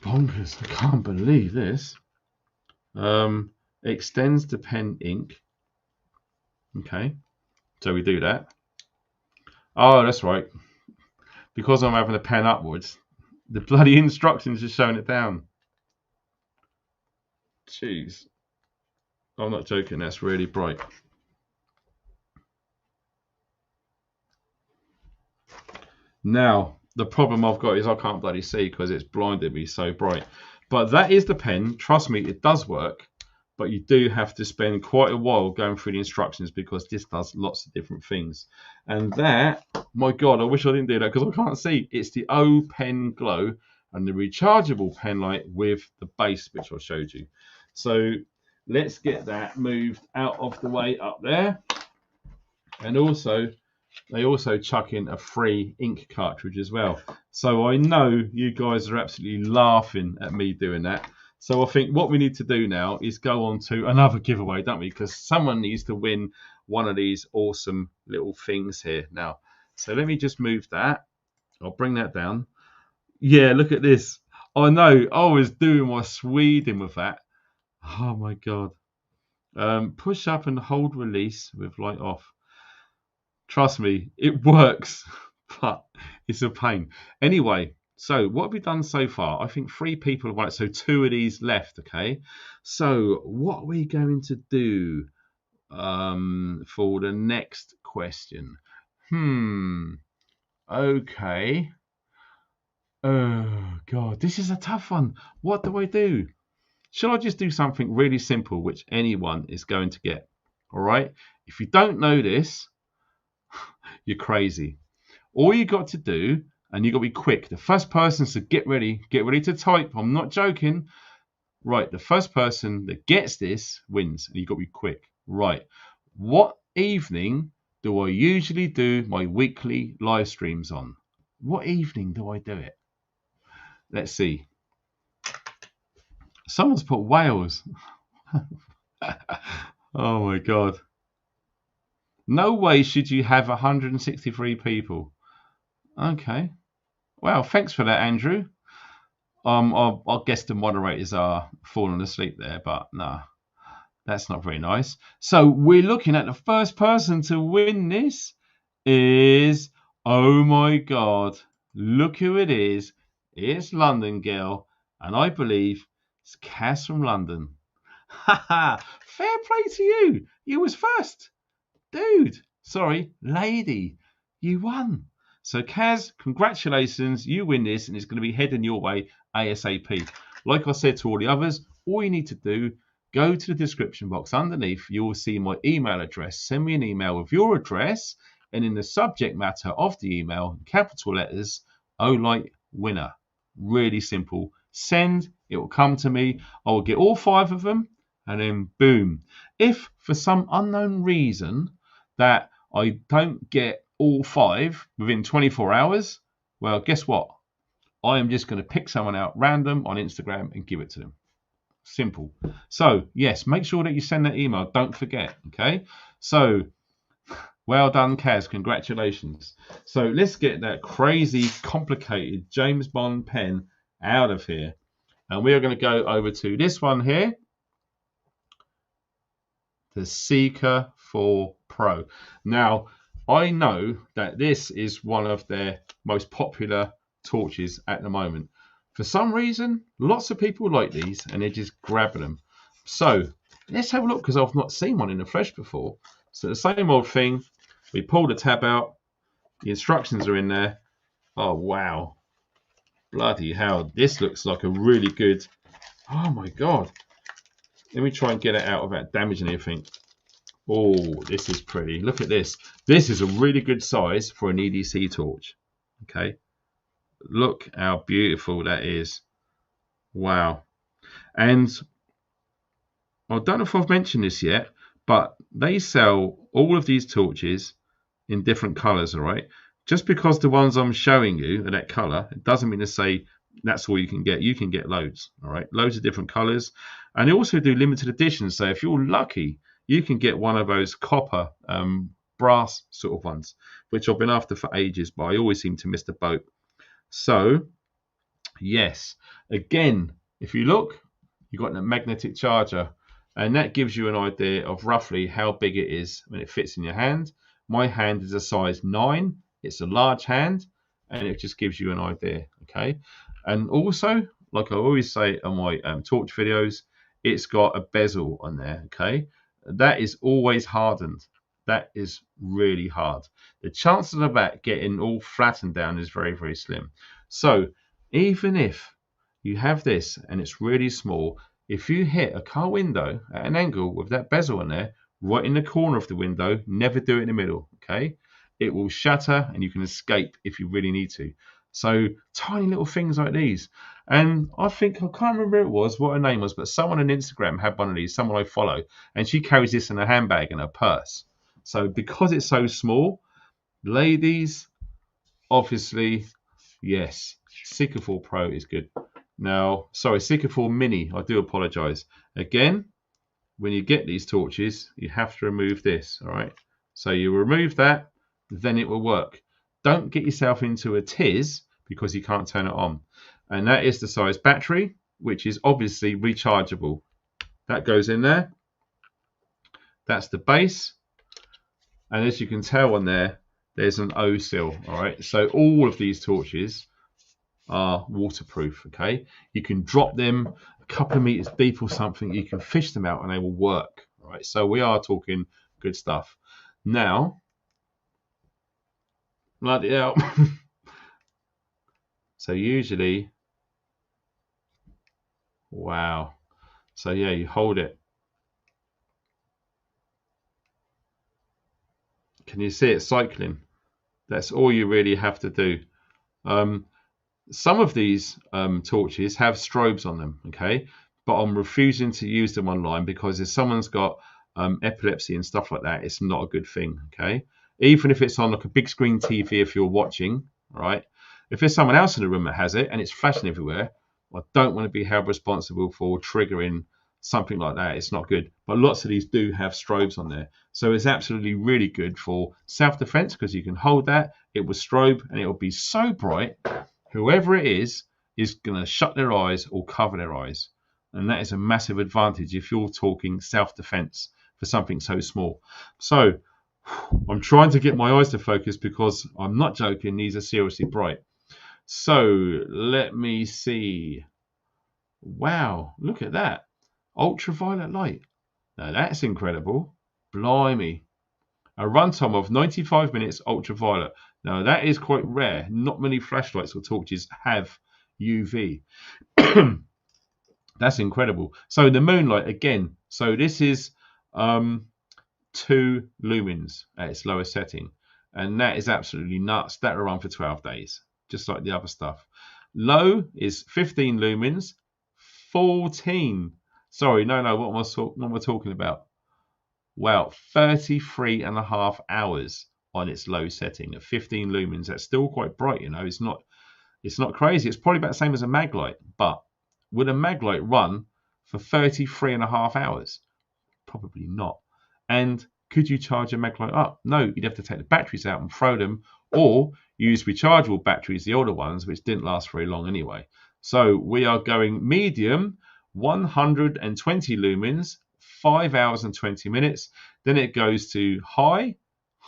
Bonkers, I can't believe this. Extends the pen ink. Okay, so we do that. Oh, that's right. Because I'm having a pen upwards, the bloody instructions are showing it down. Jeez. I'm not joking, that's really bright. Now, the problem I've got is I can't bloody see because it's blinded me so bright. But that is the pen. Trust me, it does work. But you do have to spend quite a while going through the instructions because this does lots of different things. And that, my God, I wish I didn't do that because I can't see. It's the O Pen Glow and the rechargeable pen light with the base, which I showed you. So let's get that moved out of the way up there. And also, they also chuck in a free ink cartridge as well. So I know you guys are absolutely laughing at me doing that. So I think what we need to do now is go on to another giveaway, don't we? Because someone needs to win one of these awesome little things here now. So let me just move that. I'll bring that down. Yeah, look at this. I know. I was doing my Sweden with that. Oh, my God. Push up and hold release with light off. Trust me, it works, but it's a pain. Anyway, so what have we done so far? I think 3 people have won it, so 2 of these left, okay? So what are we going to do for the next question? Okay. Oh, God, this is a tough one. What do I do? Shall I just do something really simple, which anyone is going to get? All right? If you don't know this, you're crazy. All you got to do, and you got to be quick. The first person to get ready to type. I'm not joking. Right, the first person that gets this wins, and you got to be quick. Right, what evening do I usually do my weekly live streams on? What evening do I do it? Let's see. Someone's put Wales. Oh my God. No way should you have 163 people. Okay. Well, thanks for that, Andrew. I guess the moderators are falling asleep there, but no, that's not very nice. So we're looking at the first person to win this is Oh my God, look who it is. It's London Girl, and I believe it's Kaz from London. Haha, fair play to you. You was first. Dude, sorry, lady, you won. So Kaz, congratulations, you win this, and it's going to be heading your way ASAP. Like I said to all the others, all you need to do, go to the description box underneath. You will see my email address. Send me an email with your address, and in the subject matter of the email, capital letters, Olight winner. Really simple. Send, it will come to me. I will get all 5 of them, and then boom. If for some unknown reason that I don't get all 5 within 24 hours, well, guess what? I am just going to pick someone out random on Instagram and give it to them. Simple. So, yes, make sure that you send that email. Don't forget, okay? So, well done, Kaz. Congratulations. So, let's get that crazy, complicated James Bond pen out of here. And we are going to go over to this one here. The Seeker 4 Pro. Now, I know that this is one of their most popular torches at the moment. For some reason, lots of people like these and they're just grabbing them. So, let's have a look because I've not seen one in the flesh before. So, the same old thing. We pull the tab out. The instructions are in there. Oh, wow. Bloody hell. This looks like a really good... Oh, my God. Let me try and get it out without damaging anything. Oh, this is pretty. Look at this. This is a really good size for an EDC torch. Okay. Look how beautiful that is. Wow. And I don't know if I've mentioned this yet, but they sell all of these torches in different colors, all right? Just because the ones I'm showing you are that color, it doesn't mean to say that's all you can get. You can get loads, all right? Loads of different colors. And they also do limited editions. So if you're lucky, you can get one of those copper brass sort of ones, which I've been after for ages, but I always seem to miss the boat. So, yes, again, if you look, you've got a magnetic charger, and that gives you an idea of roughly how big it is when it fits in your hand. My hand is a size 9. It's a large hand, and it just gives you an idea, okay? And also, like I always say on my torch videos, it's got a bezel on there, okay? That is always hardened. That is really hard. The chances of that getting all flattened down is very, very slim. So even if you have this and it's really small, if you hit a car window at an angle with that bezel on there, right in the corner of the window, never do it in the middle, okay? It will shatter and you can escape if you really need to. So tiny little things like these. And I think, I can't remember who it was, what her name was, but someone on Instagram had one of these, someone I follow, and she carries this in her handbag and her purse. So because it's so small, ladies, obviously, yes, Seeker 4 Pro is good. Now, sorry, Seeker 4 Mini, I do apologize. Again, when you get these torches, you have to remove this, all right? So you remove that, then it will work. Don't get yourself into a tiz because you can't turn it on. And that is the size battery, which is obviously rechargeable. That goes in there. That's the base. And as you can tell on there, there's an O seal, all right? So all of these torches are waterproof, okay? You can drop them a couple of meters deep or something. You can fish them out and they will work, all right? So we are talking good stuff. Now, bloody hell. So usually, wow. So yeah, you hold it. Can you see it cycling? That's all you really have to do. Some of these torches have strobes on them, okay? But I'm refusing to use them online because if someone's got epilepsy and stuff like that, it's not a good thing, okay? Even if it's on like a big screen TV, if you're watching, right? If there's someone else in the room that has it and it's flashing everywhere, I don't want to be held responsible for triggering something like that. It's not good. But lots of these do have strobes on there. So it's absolutely really good for self-defense because you can hold that, it will strobe, and it will be so bright, whoever it is going to shut their eyes or cover their eyes. And that is a massive advantage if you're talking self-defense for something so small. So I'm trying to get my eyes to focus because I'm not joking, these are seriously bright. So let me see. Wow, look at that. Ultraviolet light. Now that's incredible. Blimey. A runtime of 95 minutes ultraviolet. Now that is quite rare. Not many flashlights or torches have UV. That's incredible. So the moonlight again. So this is 2 lumens at its lowest setting. And that is absolutely nuts. That will run for 12 days, just like the other stuff. Low is 15 lumens, 14. Sorry, no, what am I talking about? Wow, 33.5 hours on its low setting at 15 lumens. That's still quite bright, you know. It's not crazy. It's probably about the same as a mag light, but would a mag light run for 33.5 hours? Probably not. And could you charge a mag light up? No, you'd have to take the batteries out and throw them, or use rechargeable batteries, the older ones, which didn't last very long anyway. So we are going medium, 120 lumens, 5 hours and 20 minutes. Then it goes to high,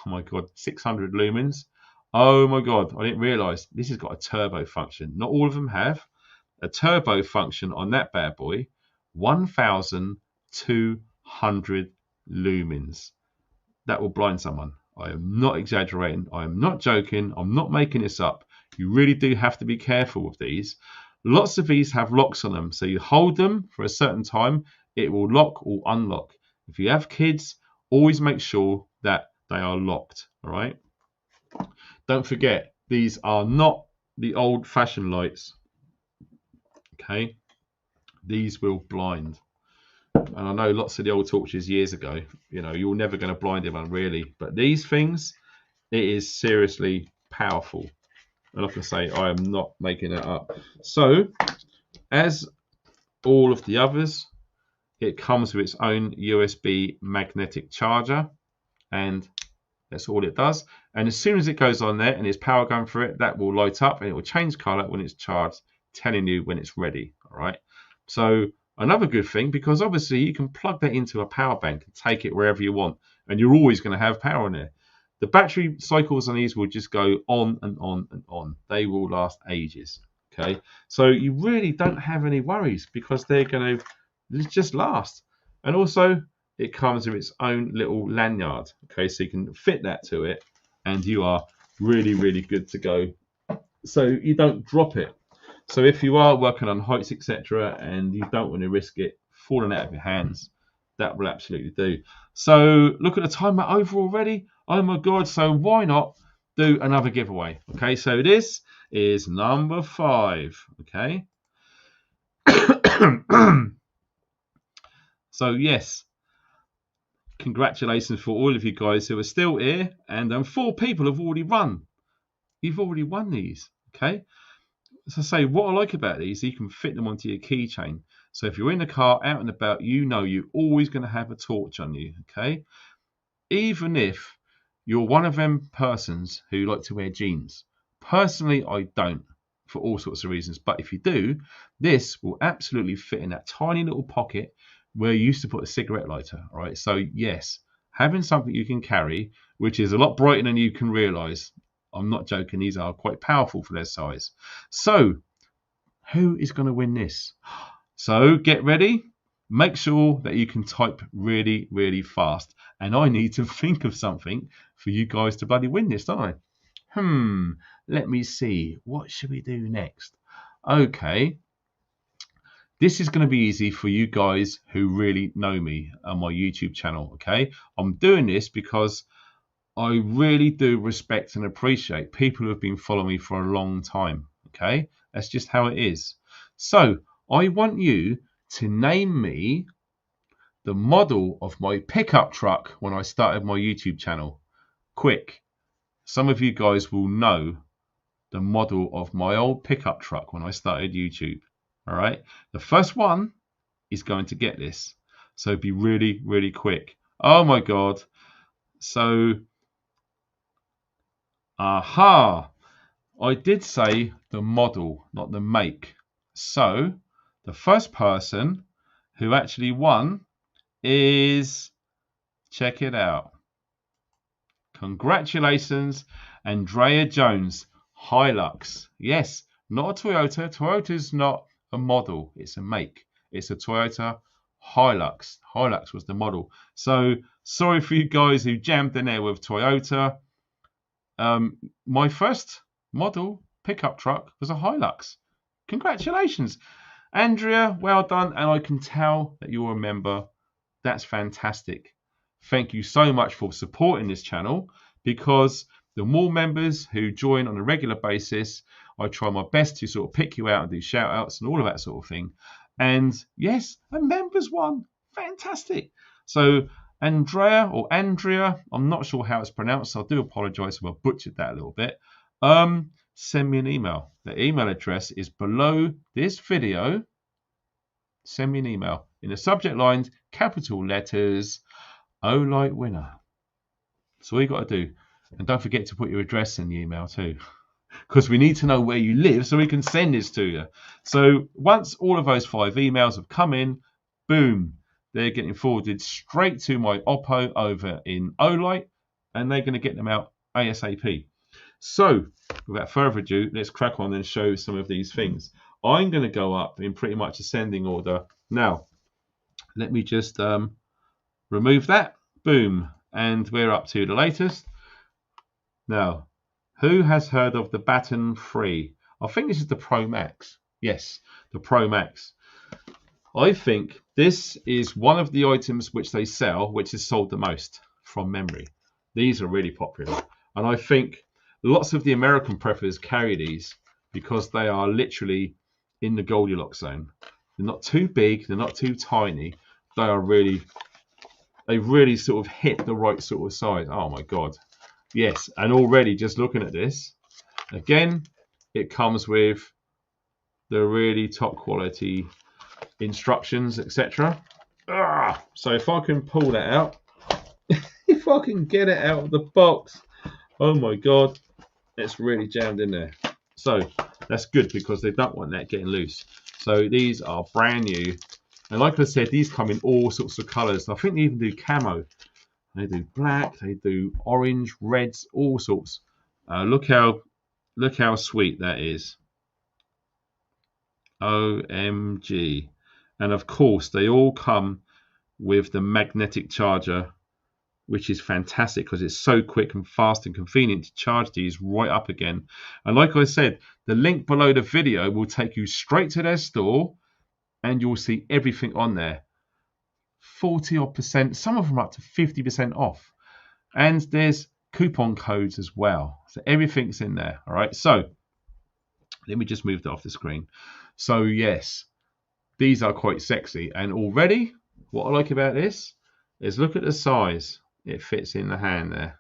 oh my god, 600 lumens. Oh my god, I didn't realize this has got a turbo function. Not all of them have. A turbo function on that bad boy, 1,200 lumens. That will blind someone. I am not exaggerating. I am not joking. I'm not making this up. You really do have to be careful with these. Lots of these have locks on them. So you hold them for a certain time, it will lock or unlock. If you have kids, always make sure that they are locked. All right. Don't forget, these are not the old-fashioned lights. Okay. These will blind. And I know lots of the old torches years ago, you know, you're never going to blind anyone really. But these things, it is seriously powerful. And like I say, I am not making it up. So, as all of the others, it comes with its own USB magnetic charger. And that's all it does. And as soon as it goes on there and there's power going through it, that will light up and it will change color when it's charged, telling you when it's ready. All right. So, another good thing, because obviously you can plug that into a power bank and take it wherever you want, and you're always going to have power in there. The battery cycles on these will just go on and on and on. They will last ages. Okay, so you really don't have any worries because they're going to just last. And also, it comes with its own little lanyard. Okay, so you can fit that to it, and you are really, really good to go. So you don't drop it. So if you are working on heights, etc., and you don't want to risk it falling out of your hands, that will absolutely do. So look at the time we're over already. Oh my god, so why not do another giveaway? Okay, so this is number 5. Okay. So yes, congratulations for all of you guys who are still here, and 4 people have already won. You've already won these. Okay. So say what I like about these, you can fit them onto your keychain. So if you're in the car, out and about, you know you're always going to have a torch on you, okay? Even if you're one of them persons who like to wear jeans. Personally, I don't, for all sorts of reasons. But if you do, this will absolutely fit in that tiny little pocket where you used to put a cigarette lighter, all right? So yes, having something you can carry, which is a lot brighter than you can realise. I'm not joking, these are quite powerful for their size. So, who is going to win this? So, get ready. Make sure that you can type really, really fast. And I need to think of something for you guys to bloody win this, don't I? Let me see. What should we do next? Okay. This is going to be easy for you guys who really know me on my YouTube channel, okay? I'm doing this because I really do respect and appreciate people who have been following me for a long time. Okay, that's just how it is. So I want you to name me the model of my pickup truck when I started my YouTube channel. Quick. Some of you guys will know the model of my old pickup truck when I started YouTube. All right. The first one is going to get this. So be really, really quick. Oh my God. So aha, I did say the model, not the make. So the first person who actually won is, check it out. Congratulations, Andrea Jones, Hilux. Yes, not a Toyota. Toyota's not a model, it's a make. It's a Toyota Hilux. Hilux was the model. So sorry for you guys who jammed in there with Toyota. My first model pickup truck was a Hilux. Congratulations, Andrea. Well done. And I can tell that you'll remember. That's fantastic. Thank you so much for supporting this channel, because the more members who join on a regular basis, I try my best to sort of pick you out and do shout outs and all of that sort of thing. And yes, a members won. Fantastic. So Andrea, I'm not sure how it's pronounced, so I do apologize if I butchered that a little bit. Send me an email. The email address is below this video. Send me an email. In the subject lines, capital letters, Olight winner. That's all you got to do. And don't forget to put your address in the email too, because we need to know where you live so we can send this to you. So once all of those 5 emails have come in, boom, they're getting forwarded straight to my Oppo over in Olight, and they're going to get them out ASAP. So without further ado, let's crack on and show some of these things. I'm going to go up in pretty much ascending order. Now, let me just remove that. Boom. And we're up to the latest. Now, who has heard of the Baton 3? I think this is the Pro Max. Yes, the Pro Max. I think this is one of the items which they sell, which is sold the most from memory. These are really popular. And I think lots of the American preppers carry these because they are literally in the Goldilocks zone. They're not too big, they're not too tiny. They really sort of hit the right sort of size. Oh my God. Yes, and already just looking at this, again, it comes with the really top quality instructions, etc. So if I can pull that out, if I can get it out of the box, oh my God, it's really jammed in there. So that's good because they don't want that getting loose. So these are brand new. And like I said, these come in all sorts of colors. I think they even do camo. They do black, they do orange, reds, all sorts. Look how sweet that is. OMG. And of course, they all come with the magnetic charger, which is fantastic because it's so quick and fast and convenient to charge these right up again. And like I said, the link below the video will take you straight to their store and you'll see everything on there. 40%, some of them are up to 50% off. And there's coupon codes as well. So everything's in there. All right. So let me just move that off the screen. So yes, these are quite sexy. And already what I like about this is look at the size. It fits in the hand there.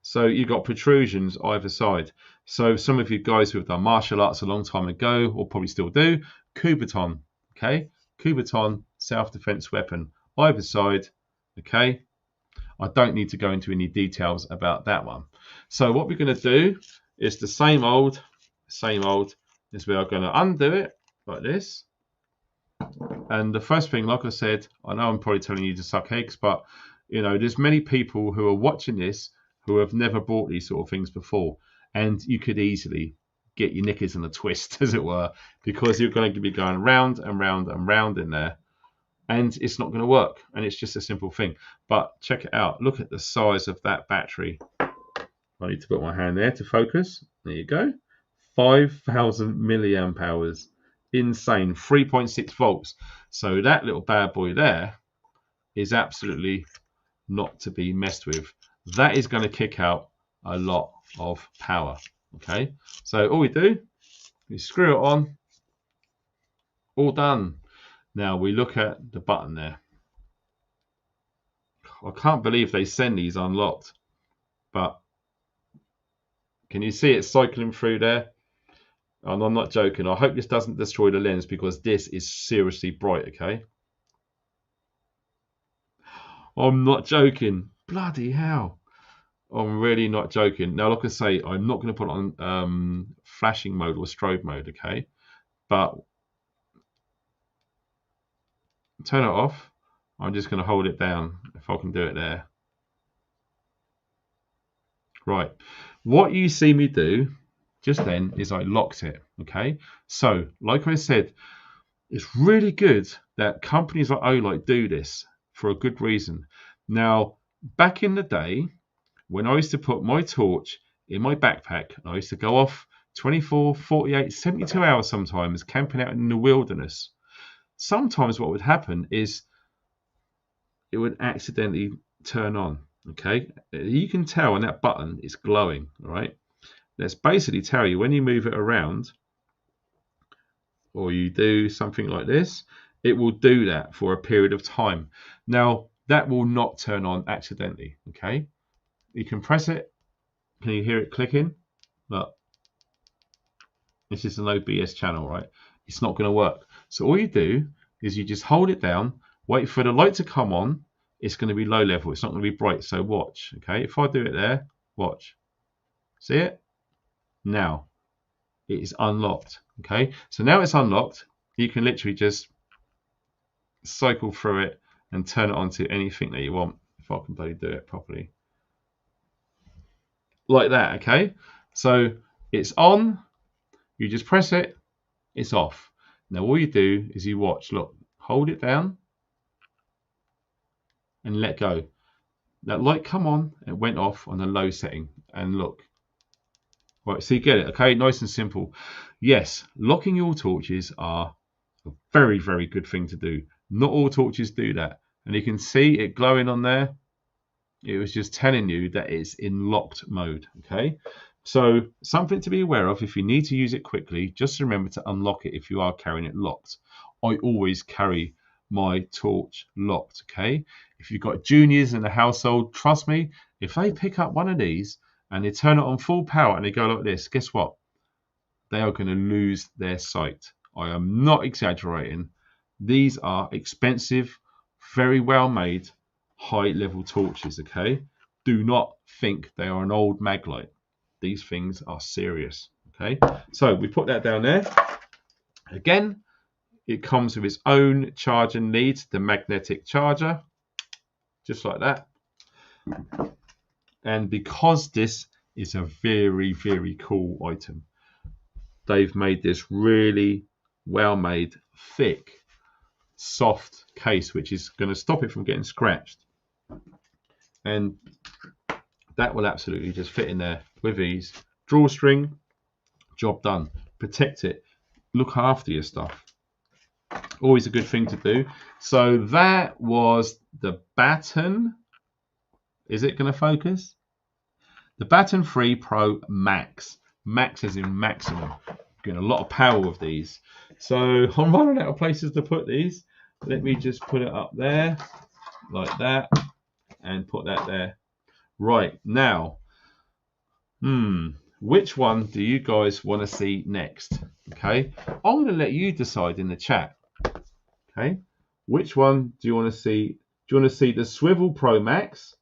So you've got protrusions either side. So some of you guys who have done martial arts a long time ago, or probably still do, Baton, okay? Baton, self-defense weapon, either side, okay? I don't need to go into any details about that one. So what we're going to do is the same old, is we are going to undo it like this. And the first thing, like I said, I know I'm probably telling you to suck eggs, but you know, there's many people who are watching this who have never bought these sort of things before, and you could easily get your knickers in a twist, as it were, because you're going to be going round and round and round in there, and it's not going to work. And it's just a simple thing. But check it out. Look at the size of that battery. I need to put my hand there to focus. There you go. 5,000 milliamp hours. Insane. 3.6 volts. So that little bad boy there is absolutely not to be messed with. That is going to kick out a lot of power. Okay, so all we do is screw it on. All done. Now we look at the button there. I can't believe they send these unlocked, but can you see it cycling through there? And I'm not joking. I hope this doesn't destroy the lens because this is seriously bright. Okay, I'm not joking. Bloody hell. I'm really not joking. Now, like I say, I'm not going to put it on flashing mode or strobe mode, okay? But turn it off. I'm just going to hold it down if I can do it there. Right, what you see me do just then is I locked it. Okay, so like I said, it's really good that companies like Olight do this for a good reason. Now, back in the day, when I used to put my torch in my backpack, I used to go off 24, 48, 72 hours sometimes camping out in the wilderness. Sometimes what would happen is it would accidentally turn on. Okay, you can tell when that button is glowing. All right, that's basically tell you when you move it around or you do something like this, it will do that for a period of time. Now, that will not turn on accidentally. Okay, you can press it. Can you hear it clicking? Look, this is an OBS channel, right? It's not going to work. So all you do is you just hold it down, wait for the light to come on. It's going to be low level. It's not going to be bright. So watch. Okay, if I do it there, watch. See it? Now it is unlocked. Okay, so now it's unlocked. You can literally just cycle through it and turn it on to anything that you want. If I can bloody do it properly. Like that, okay? So it's on, you just press it, it's off. Now all you do is you watch, look, hold it down and let go. That light come on, it went off on a low setting, and look. Right, so you get it, okay? Nice and simple. Yes, locking your torches are a very, very good thing to do. Not all torches do that. And you can see it glowing on there. It was just telling you that it's in locked mode, okay? So something to be aware of, if you need to use it quickly, just remember to unlock it if you are carrying it locked. I always carry my torch locked, okay? If you've got juniors in the household, trust me, if they pick up one of these and they turn it on full power and they go like this, guess what? They are going to lose their sight. I am not exaggerating. These are expensive, very well made, high level torches, okay? Do not think they are an old mag light. These things are serious, okay? So we put that down there. Again, it comes with its own charging lead, the magnetic charger, just like that. And because this is a very, very cool item, they've made this really well made, thick, soft case, which is going to stop it from getting scratched. And that will absolutely just fit in there with ease. Drawstring, job done. Protect it. Look after your stuff. Always a good thing to do. So that was the Baton. Is it going to focus? The Baton 3 Pro Max. Max as in maximum. Getting a lot of power with these. So I'm running out of places to put these. Let me just put it up there like that and put that there. Right, now, which one do you guys want to see next? Okay, I'm going to let you decide in the chat. Okay, which one do you want to see? Do you want to see the Swivel Pro Max,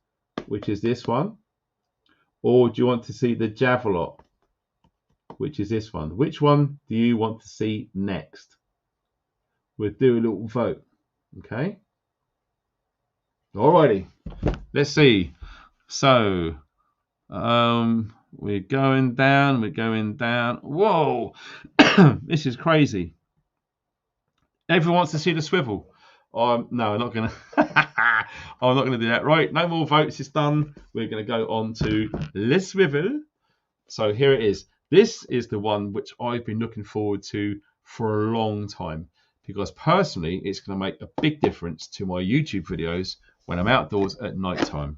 which is this one? Or do you want to see the Javelot, which is this one? Which one do you want to see next? We'll do a little vote. Okay. Alrighty. Let's see. So, we're going down. We're going down. Whoa. This is crazy. Everyone wants to see the swivel. No, I'm not going to. I'm not going to do that. Right. No more votes. It's done. We're going to go on to Le Swivel. So here it is. This is the one which I've been looking forward to for a long time, because personally, it's going to make a big difference to my YouTube videos when I'm outdoors at night time.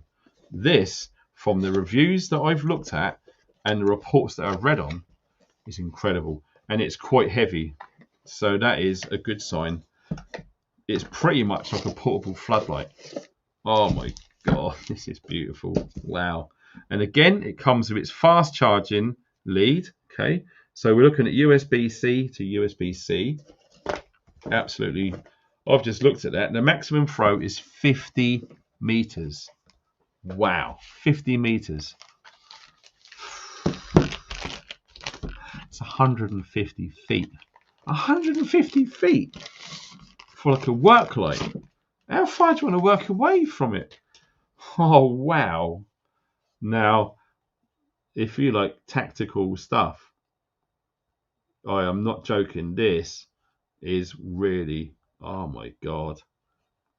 This, from the reviews that I've looked at and the reports that I've read on, is incredible. And it's quite heavy. So that is a good sign. It's pretty much like a portable floodlight. Oh my God, this is beautiful. Wow. And again, it comes with its fast charging lead. Okay. So we're looking at USB-C to USB-C. Absolutely. I've just looked at that. The maximum throw is 50 meters. Wow. 50 meters. It's 150 feet. 150 feet for like a work light. How far do you want to work away from it? Oh, wow. Now, if you like tactical stuff, I am not joking. This is really, oh my God,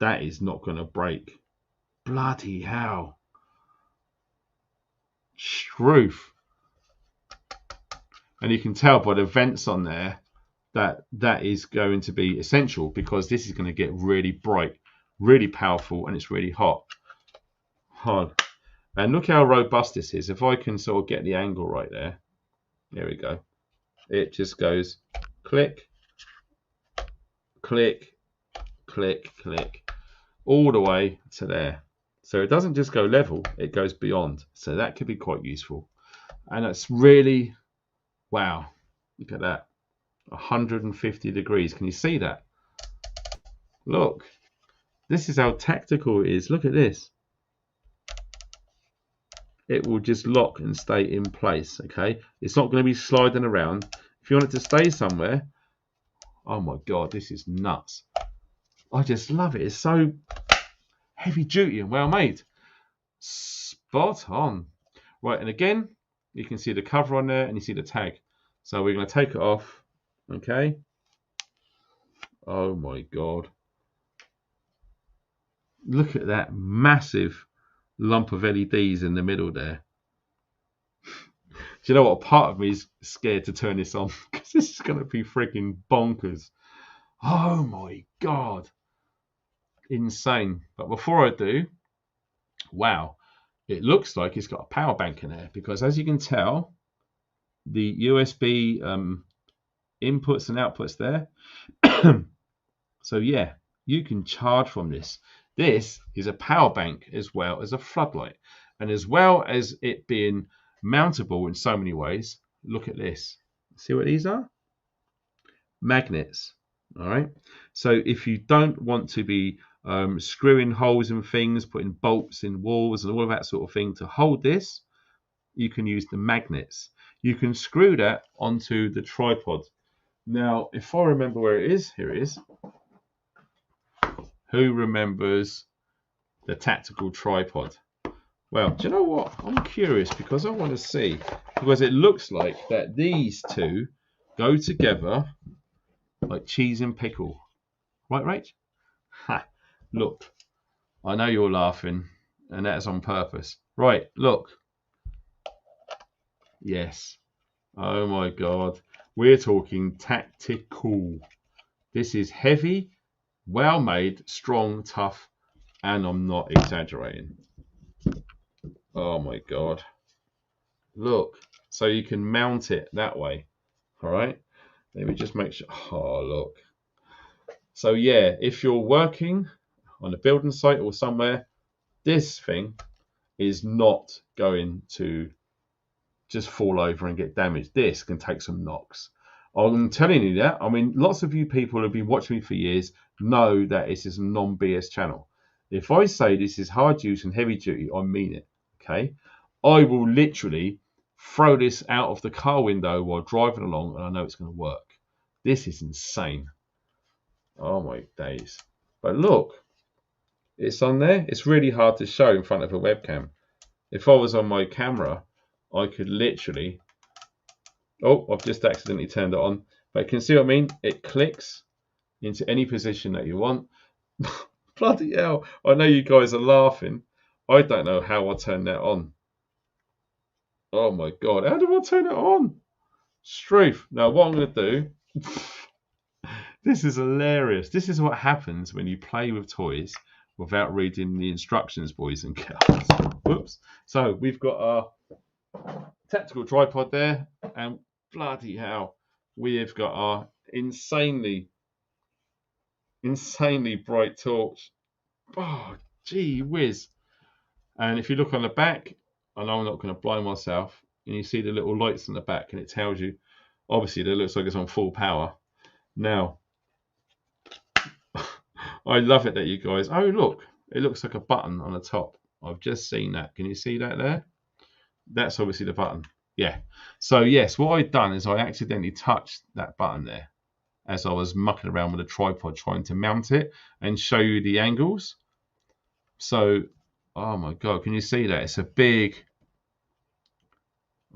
that is not going to break. Bloody hell. Struth. And you can tell by the vents on there that is going to be essential, because this is going to get really bright, really powerful, and it's really hot. And look how robust this is. If I can sort of get the angle right there. There we go. It just goes click, click, click, click, all the way to there. So it doesn't just go level, it goes beyond. So that could be quite useful. And that's really, wow, look at that. 150 degrees. Can you see that? Look, this is how tactical it is. Look at this. It will just lock and stay in place, okay? It's not going to be sliding around. If you want it to stay somewhere, oh my God, this is nuts. I just love it. It's so heavy duty and well made. Spot on. Right, and again, you can see the cover on there and you see the tag. So we're going to take it off, okay? Oh my God. Look at that massive lump of LEDs in the middle there. Do you know what? Part of me is scared to turn this on because this is going to be freaking bonkers. Oh my God. Insane. But before I do, wow, it looks like it's got a power bank in there, because as you can tell, the USB inputs and outputs there. So yeah, you can charge from this. This is a power bank as well as a floodlight, and as well as it being mountable in so many ways. Look at this. See what these are? Magnets. All right. So if you don't want to be screwing holes in things, putting bolts in walls and all of that sort of thing to hold this, you can use the magnets. You can screw that onto the tripod. Now, if I remember where it is, here it is. Who remembers the tactical tripod? Well, do you know what? I'm curious because I want to see, because it looks like that these two go together like cheese and pickle. Right, Rach? Ha! Look, I know you're laughing, and that's on purpose. Right, look. Yes. Oh my God. We're talking tactical. This is heavy, well made, strong, tough, and I'm not exaggerating. Oh my God. Look. So you can mount it that way. All right. Let me just make sure. Oh, look. So yeah, if you're working on a building site or somewhere, this thing is not going to just fall over and get damaged. This can take some knocks. I'm telling you that. I mean, lots of you people who have been watching me for years know that this is a non-BS channel. If I say this is hard use and heavy duty, I mean it. Okay, I will literally throw this out of the car window while driving along, and I know it's going to work. This is insane. Oh my days. But look, it's on there. It's really hard to show in front of a webcam. If I was on my camera, I could literally, oh, I've just accidentally turned it on, but you can see what I mean? It clicks into any position that you want. Bloody hell, I know you guys are laughing. I don't know how I turn that on. Oh my God, how do I turn it on? Struth. Now what I'm going to do, this is hilarious. This is what happens when you play with toys without reading the instructions, boys and girls. Whoops. So we've got our tactical tripod there, and bloody hell, we have got our insanely bright torch. Oh, gee whiz. And if you look on the back, I know I'm not going to blind myself, and you see the little lights on the back, and it tells you, obviously, that looks like it's on full power. Now, I love it that you guys, oh look, it looks like a button on the top. I've just seen that. Can you see that there? That's obviously the button. Yeah. So yes, what I've done is I accidentally touched that button there as I was mucking around with a tripod trying to mount it and show you the angles. So, oh my God, can you see that? It's a big,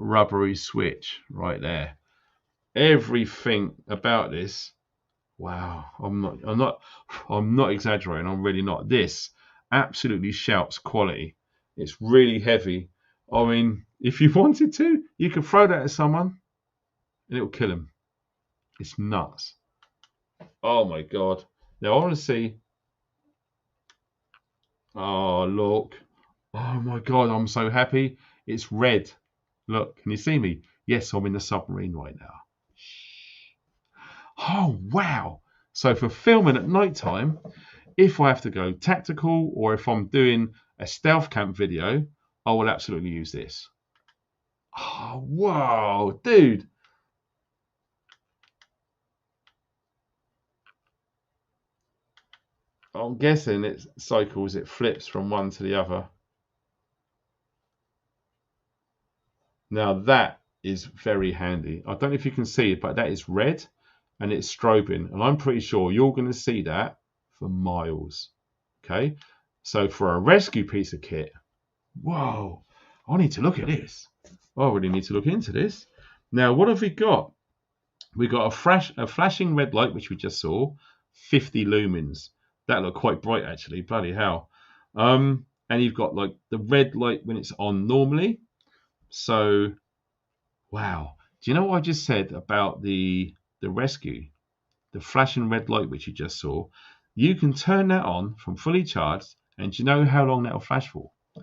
rubbery switch right there. Everything about this, wow, I'm not exaggerating. I'm really not. This absolutely shouts quality. It's really heavy. I mean, if you wanted to, you could throw that at someone and it will kill him. It's nuts. Oh my God. Now I want to see. Oh, look. Oh my God, I'm so happy. It's red. Look, can you see me? Yes, I'm in the submarine right now. Oh, wow. So for filming at night time, if I have to go tactical or if I'm doing a stealth camp video, I will absolutely use this. Oh, wow, dude. I'm guessing it cycles, it flips from one to the other. Now that is very handy. I don't know if you can see it, but that is red and it's strobing. And I'm pretty sure you're going to see that for miles. Okay. So for a rescue piece of kit, whoa, I need to look at this. I really need to look into this. Now, what have we got? We got a flashing red light, which we just saw, 50 lumens. That looked quite bright actually, bloody hell. And you've got like the red light when it's on normally. So, wow. Do you know what I just said about the rescue? The flashing red light, which you just saw. You can turn that on from fully charged, and do you know how long that'll flash for? Are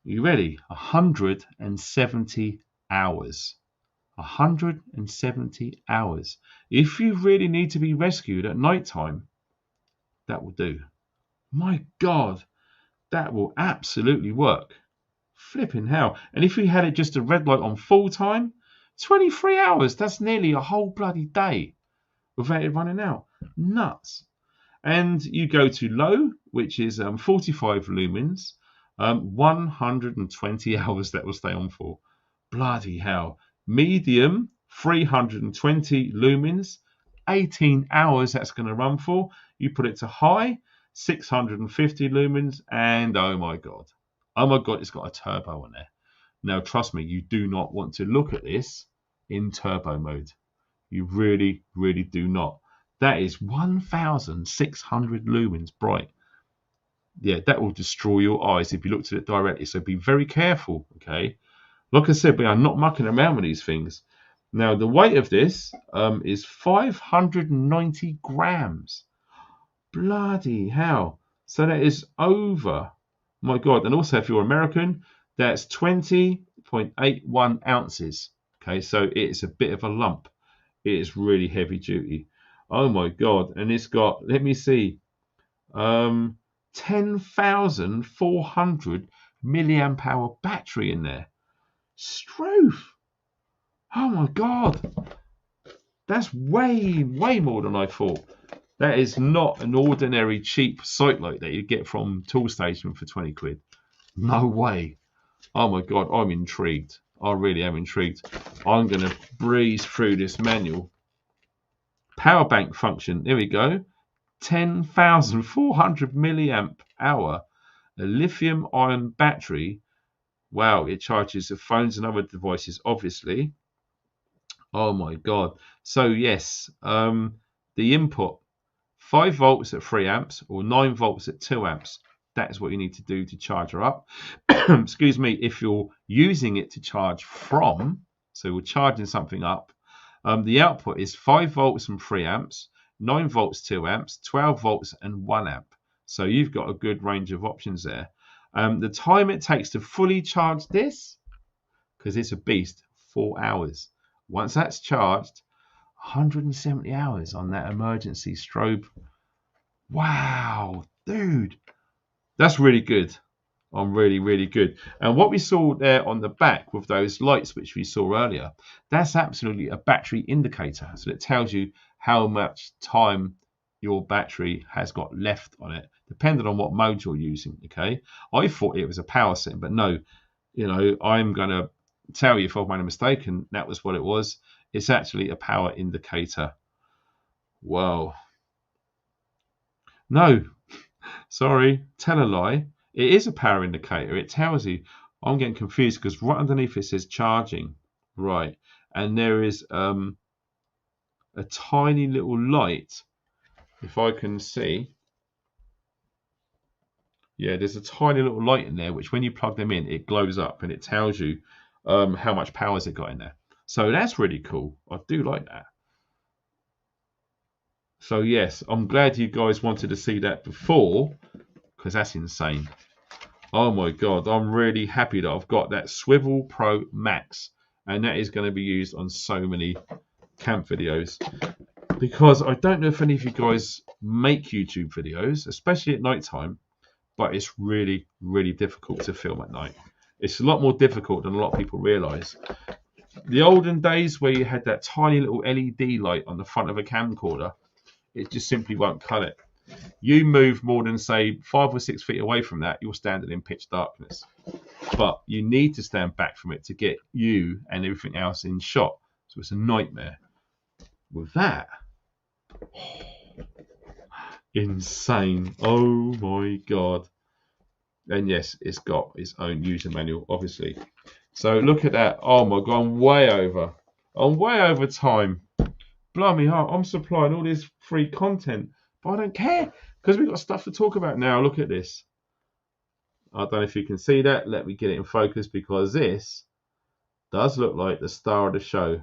you ready? 170 hours. 170 hours. If you really need to be rescued at night time, that will do. My God, that will absolutely work. Flipping hell. And if we had it just a red light on full time, 23 hours. That's nearly a whole bloody day without it running out. Nuts. And you go to low, which is 45 lumens, 120 hours that will stay on for. Bloody hell. Medium, 320 lumens, 18 hours that's going to run for. You put it to high, 650 lumens, and oh my God, it's got a turbo on there. Now, trust me, you do not want to look at this in turbo mode. You really, really do not. That is 1,600 lumens bright. Yeah, that will destroy your eyes if you looked at it directly. So be very careful, okay? Like I said, we are not mucking around with these things. Now, the weight of this is 590 grams. Bloody hell. So that is over. My God. And also, if you're American, that's 20.81 ounces. Okay, so it's a bit of a lump. It is really heavy duty. Oh my God. And it's got, let me see, 10,400 milliamp hour battery in there. Struth. Oh my God. That's way, way more than I thought. That is not an ordinary cheap sight light that you get from Tool Station for 20 quid. No way. Oh my God, I'm intrigued. I really am intrigued. I'm going to breeze through this manual. Power bank function. There we go. 10,400 milliamp hour. A lithium ion battery. Wow, it charges the phones and other devices, obviously. Oh my God. So yes, the input, 5 volts at 3 amps or 9 volts at 2 amps. That is what you need to do to charge her up. Excuse me, if you're using it to charge from, so we're charging something up, the output is 5 volts and 3 amps, 9 volts, 2 amps, 12 volts and 1 amp. So you've got a good range of options there. The time it takes to fully charge this, because it's a beast, 4 hours. Once that's charged, 170 hours on that emergency strobe. Wow, dude. That's really good. Really, really good. And what we saw there on the back with those lights, which we saw earlier, that's absolutely a battery indicator. So it tells you how much time your battery has got left on it, depending on what mode you're using. Okay. I thought it was a power setting, but no, you know, I'm going to tell you if I've made a mistake, and that was what it was. It's actually a power indicator. Whoa. No, sorry, tell a lie. It is a power indicator. It tells you I'm getting confused because right underneath it says charging, right, and there is a tiny little light. If I can see, yeah, there's a tiny little light in there which when you plug them in, it glows up and it tells you how much power has it got in there. So that's really cool. I do like that. So yes, I'm glad you guys wanted to see that before, because that's insane. Oh my god, I'm really happy that I've got that Swivel Pro Max, and that is going to be used on so many camp videos, because I don't know if any of you guys make YouTube videos, especially at night time, but it's really, really difficult to film at night. It's a lot more difficult than a lot of people realize. The olden days where you had that tiny little LED light on the front of a camcorder, it just simply won't cut it. You move more than, say, 5 or 6 feet away from that, you're standing in pitch darkness. But you need to stand back from it to get you and everything else in shot. So it's a nightmare. With that, insane. Oh my god. And yes, it's got its own user manual, obviously. So look at that. Oh my god, I'm way over time. Blimey, I'm supplying all this free content, but I don't care because we've got stuff to talk about now. Look at this. I don't know if you can see that. Let me get it in focus, because this does look like the star of the show.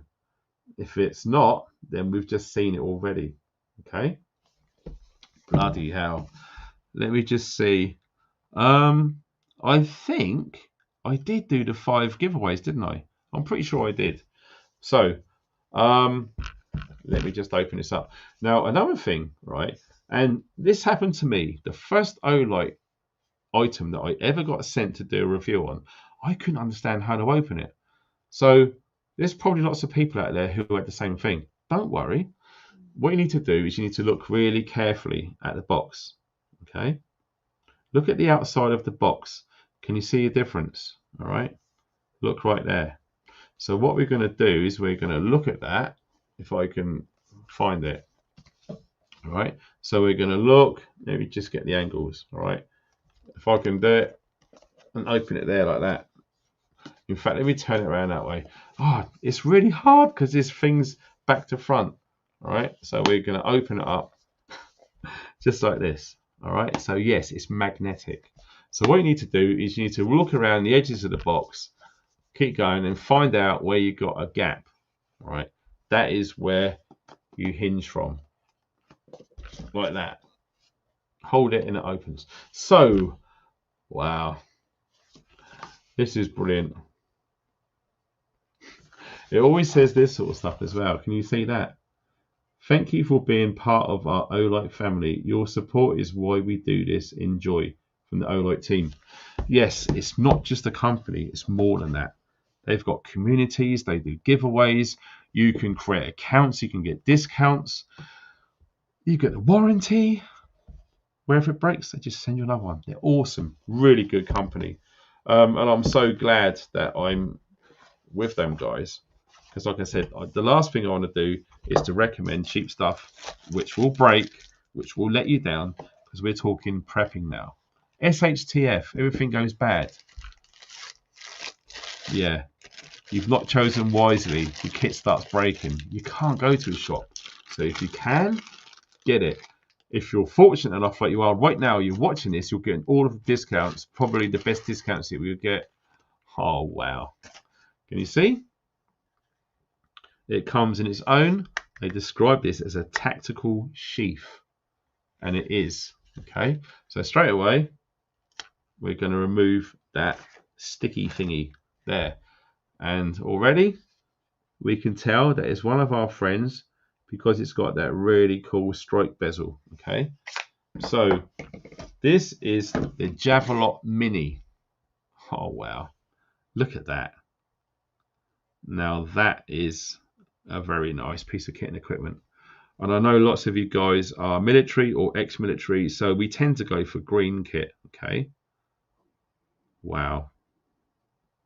If it's not, then we've just seen it already. Okay. Bloody hell. Let me just see. I think I did do the 5 giveaways, didn't I? I'm pretty sure I did. So, let me just open this up. Now, another thing, right? And this happened to me. The first Olight item that I ever got sent to do a review on, I couldn't understand how to open it. So there's probably lots of people out there who had the same thing. Don't worry. What you need to do is you need to look really carefully at the box. Okay? Look at the outside of the box. Can you see a difference? All right? Look right there. So what we're going to do is we're going to look at that. If I can find it. All right, so we're going to look. Let me just get the angles. All right, if I can do it and open it there like that. In fact, let me turn it around that way. Oh, it's really hard because this thing's back to front. All right, so we're going to open it up just like this. All right, so yes, it's magnetic. So what you need to do is you need to look around the edges of the box, keep going, and find out where you got a gap. All right. That is where you hinge from, like that. Hold it and it opens. So, wow, this is brilliant. It always says this sort of stuff as well. Can you see that? Thank you for being part of our Olight family. Your support is why we do this. Enjoy, from the Olight team. Yes, it's not just a company. It's more than that. They've got communities. They do giveaways. You can create accounts. You can get discounts. You get the warranty. Wherever it breaks, they just send you another one. They're awesome. Really good company. And I'm so glad that I'm with them guys. Because like I said, the last thing I want to do is to recommend cheap stuff which will break, which will let you down. Because we're talking prepping now. SHTF, everything goes bad. Yeah. You've not chosen wisely. Your kit starts breaking. You can't go to a shop. So if you can, get it. If you're fortunate enough like you are right now, you're watching this, you're getting all of the discounts, probably the best discounts that we would get. Oh, wow. Can you see? It comes in its own. They describe this as a tactical sheath. And it is. Okay. So straight away, we're going to remove that sticky thingy there. And already we can tell that it's one of our friends because it's got that really cool strike bezel. Okay, so this is the Javelot Mini. Oh wow, look at that. Now that is a very nice piece of kit and equipment. And I know lots of you guys are military or ex-military, so we tend to go for green kit. Okay, wow.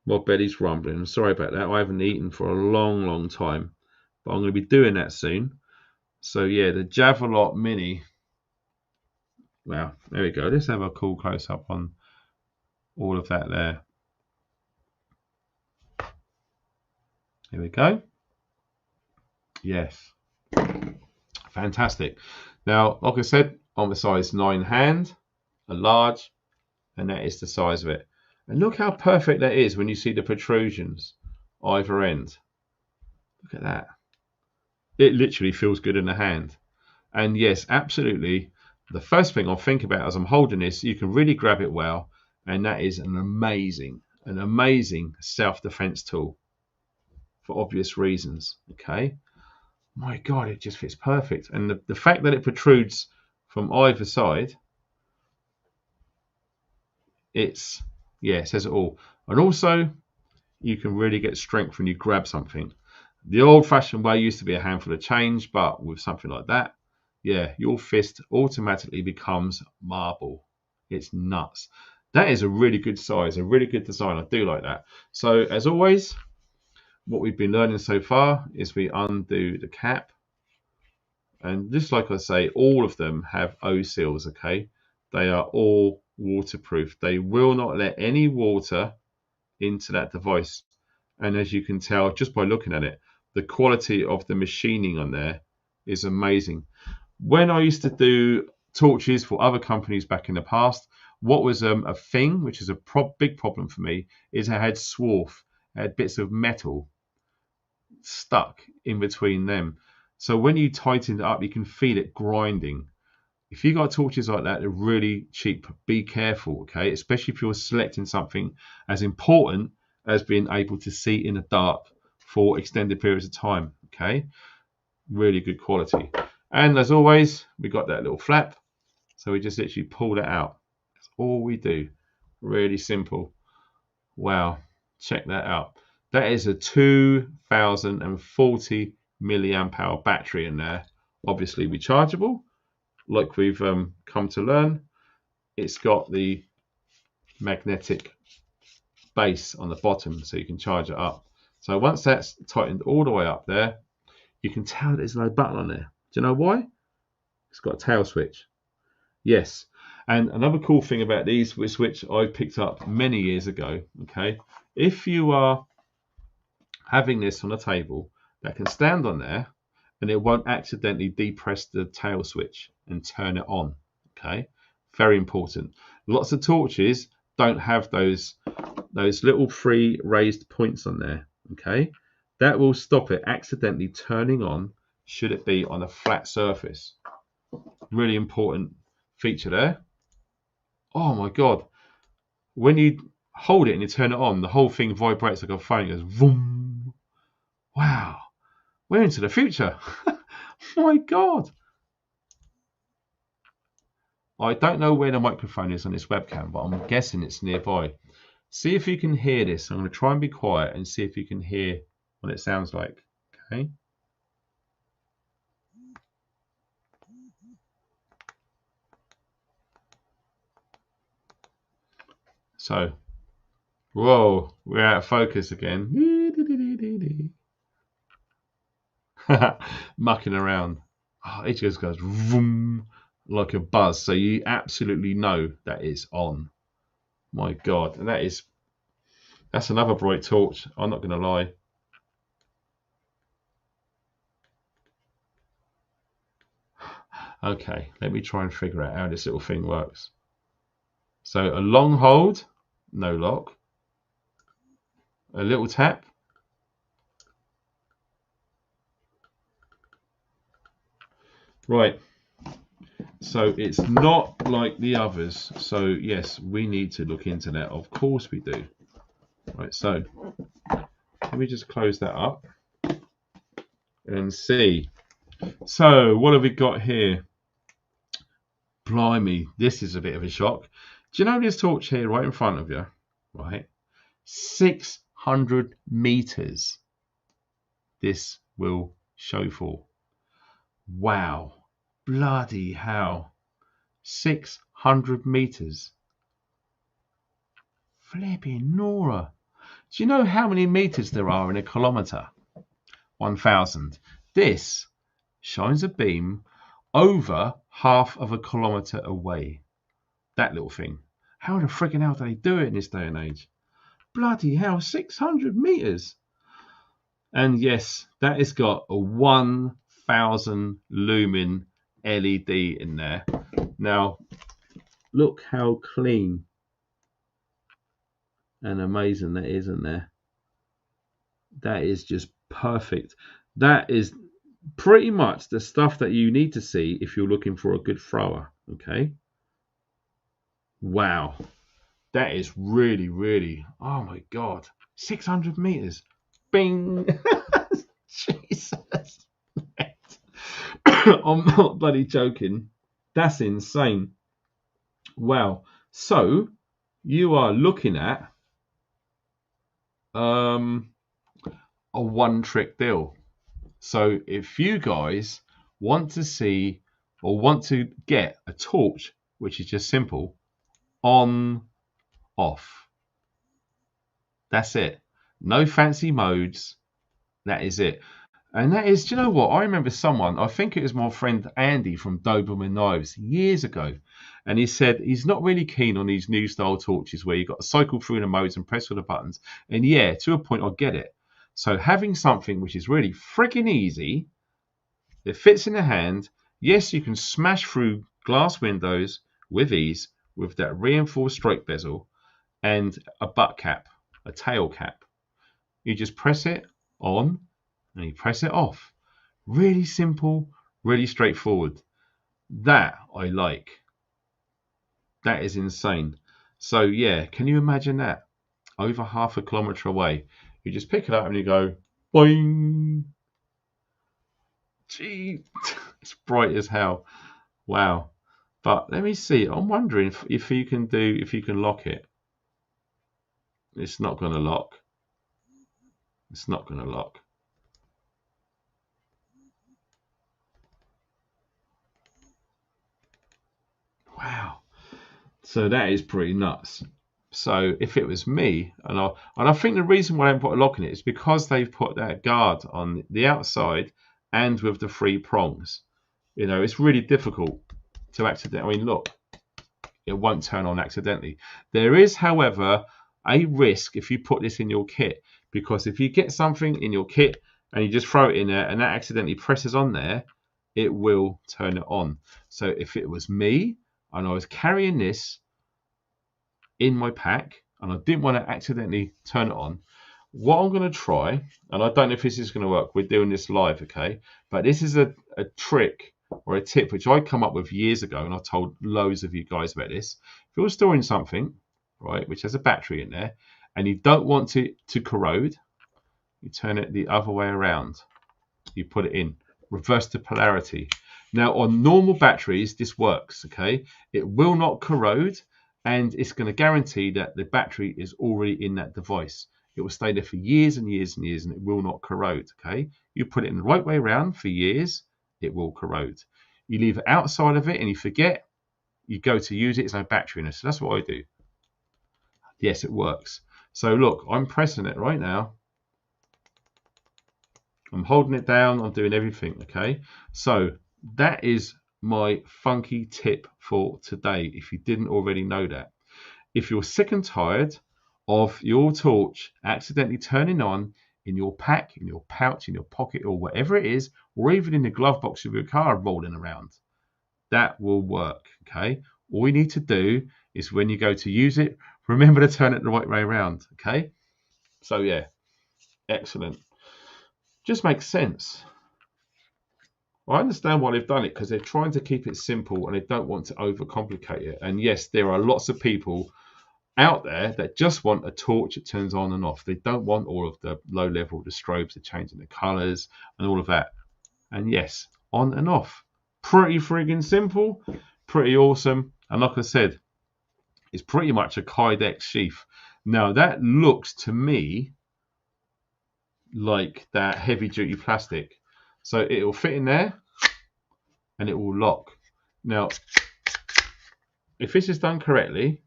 My belly's rumbling. I'm sorry about that. I haven't eaten for a long, long time. But I'm going to be doing that soon. So yeah, the Javelot Mini. Wow, there we go. Let's have a cool close-up on all of that there. Here we go. Yes. Fantastic. Now, like I said, I'm a size 9 hand, a large, and that is the size of it. And look how perfect that is when you see the protrusions either end. Look at that. It literally feels good in the hand. And yes, absolutely, the first thing I'll think about as I'm holding this, you can really grab it well, and that is an amazing self-defense tool for obvious reasons. Okay. My God, it just fits perfect. And the fact that it protrudes from either side, it says it all. And also, you can really get strength when you grab something. The old-fashioned way used to be a handful of change, but with something like that, yeah, your fist automatically becomes marble. It's nuts. That is a really good size, a really good design. I do like that. So, as always, what we've been learning so far is we undo the cap. And just like I say, all of them have O seals, okay? They are all waterproof. They will not let any water into that device. And as you can tell, just by looking at it, the quality of the machining on there is amazing. When I used to do torches for other companies back in the past, what was a thing, which is a big problem for me, is I had swarf. I had bits of metal stuck in between them. So when you tighten it up, you can feel it grinding. If you got torches like that, they're really cheap. Be careful, okay? Especially if you're selecting something as important as being able to see in the dark for extended periods of time, okay? Really good quality. And as always, we got that little flap. So we just literally pull that out. That's all we do. Really simple. Wow, check that out. That is a 2040 milliamp hour battery in there. Obviously rechargeable, like we've come to learn. It's got the magnetic base on the bottom, so you can charge it up. So once that's tightened all the way up there, you can tell there's no button on there. Do you know why? It's got a tail switch. Yes. And another cool thing about these, which I picked up many years ago, okay, if you are having this on a table, that can stand on there and it won't accidentally depress the tail switch and turn it on. Okay, very important. Lots of torches don't have those little three raised points on there. Okay, that will stop it accidentally turning on should it be on a flat surface. Really important feature there. Oh my God, when you hold it and you turn it on, the whole thing vibrates like a phone. It goes vroom. Wow, we're into the future. My God. I don't know where the microphone is on this webcam, but I'm guessing it's nearby. See if you can hear this. I'm going to try and be quiet and see if you can hear what it sounds like. Okay. So, whoa, we're out of focus again. Mucking around. Oh, it just goes vroom, like a buzz. So you absolutely know that is on. My God. And that's another bright torch. I'm not going to lie. Okay, let me try and figure out how this little thing works. So a long hold, no lock. A little tap. Right. So it's not like the others. So yes, we need to look into that. Of course we do. Right, so let me just close that up and see. So what have we got here? Blimey, this is a bit of a shock. Do you know this torch here right in front of you? Right, 600 meters this will show for. Wow, bloody hell, 600 meters. Flipping Nora. Do you know how many meters there are in a kilometer? 1,000. This shines a beam over half of a kilometer away. That little thing. How the friggin' hell do they do it in this day and age? Bloody hell, 600 meters. And yes, that has got a 1000 lumen LED in there. Now, look how clean and amazing that is in there. That is just perfect. That is pretty much the stuff that you need to see if you're looking for a good thrower. Okay. Wow. That is really, really, oh my God. 600 meters. Bing. Jesus. I'm not bloody joking. That's insane. Wow. So you are looking at a one-trick deal. So if you guys want to see or want to get a torch, which is just simple, on, off. That's it. No fancy modes. That is it. And that is, do you know what? I remember someone, I think it was my friend Andy from Doberman Knives years ago. And he said he's not really keen on these new style torches where you've got to cycle through the modes and press all the buttons. And yeah, to a point, I get it. So having something which is really freaking easy, it fits in the hand. Yes, you can smash through glass windows with ease with that reinforced strike bezel and a butt cap, a tail cap. You just press it on and you press it off. Really simple, really straightforward. That I like. That is insane. So yeah, can you imagine that? Over half a kilometre away. You just pick it up and you go, boing. Gee, it's bright as hell. Wow. But let me see. I'm wondering if you can lock it. It's not going to lock. It's not going to lock. Wow. So that is pretty nuts. So if it was me, and I think the reason why I haven't put a lock in it is because they've put that guard on the outside and with the 3 prongs. You know, it's really difficult to accidentally, I mean, look, it won't turn on accidentally. There is, however, a risk if you put this in your kit, because if you get something in your kit and you just throw it in there and that accidentally presses on there, it will turn it on. So if it was me and I was carrying this in my pack and I didn't want to accidentally turn it on, what I'm going to try, and I don't know if this is going to work, we're doing this live, okay, but this is a trick or a tip which I come up with years ago, and I told loads of you guys about this. If you're storing something, right, which has a battery in there, and you don't want it to corrode, you turn it the other way around. You put it in, reverse the polarity. Now on normal batteries, this works, okay? It will not corrode, and it's going to guarantee that the battery is already in that device. It will stay there for years and years and years, and it will not corrode, okay? You put it in the right way around for years, it will corrode. You leave it outside of it and you forget, you go to use it, there's no battery in it. So that's what I do. Yes, it works. So look, I'm pressing it right now. I'm holding it down, I'm doing everything, okay? So that is my funky tip for today, if you didn't already know that. If you're sick and tired of your torch accidentally turning on in your pack, in your pouch, in your pocket, or whatever it is, or even in the glove box of your car rolling around, that will work, okay? All you need to do is when you go to use it, remember to turn it the right way around, okay? So yeah, excellent. Just makes sense. I understand why they've done it, because they're trying to keep it simple and they don't want to overcomplicate it. And yes, there are lots of people out there that just want a torch that turns on and off. They don't want all of the low level, the strobes, the changing the colors and all of that. And yes, on and off. Pretty friggin' simple, pretty awesome. And like I said, it's pretty much a Kydex sheath. Now that looks to me like that heavy duty plastic. So it will fit in there and it will lock. Now, if this is done correctly,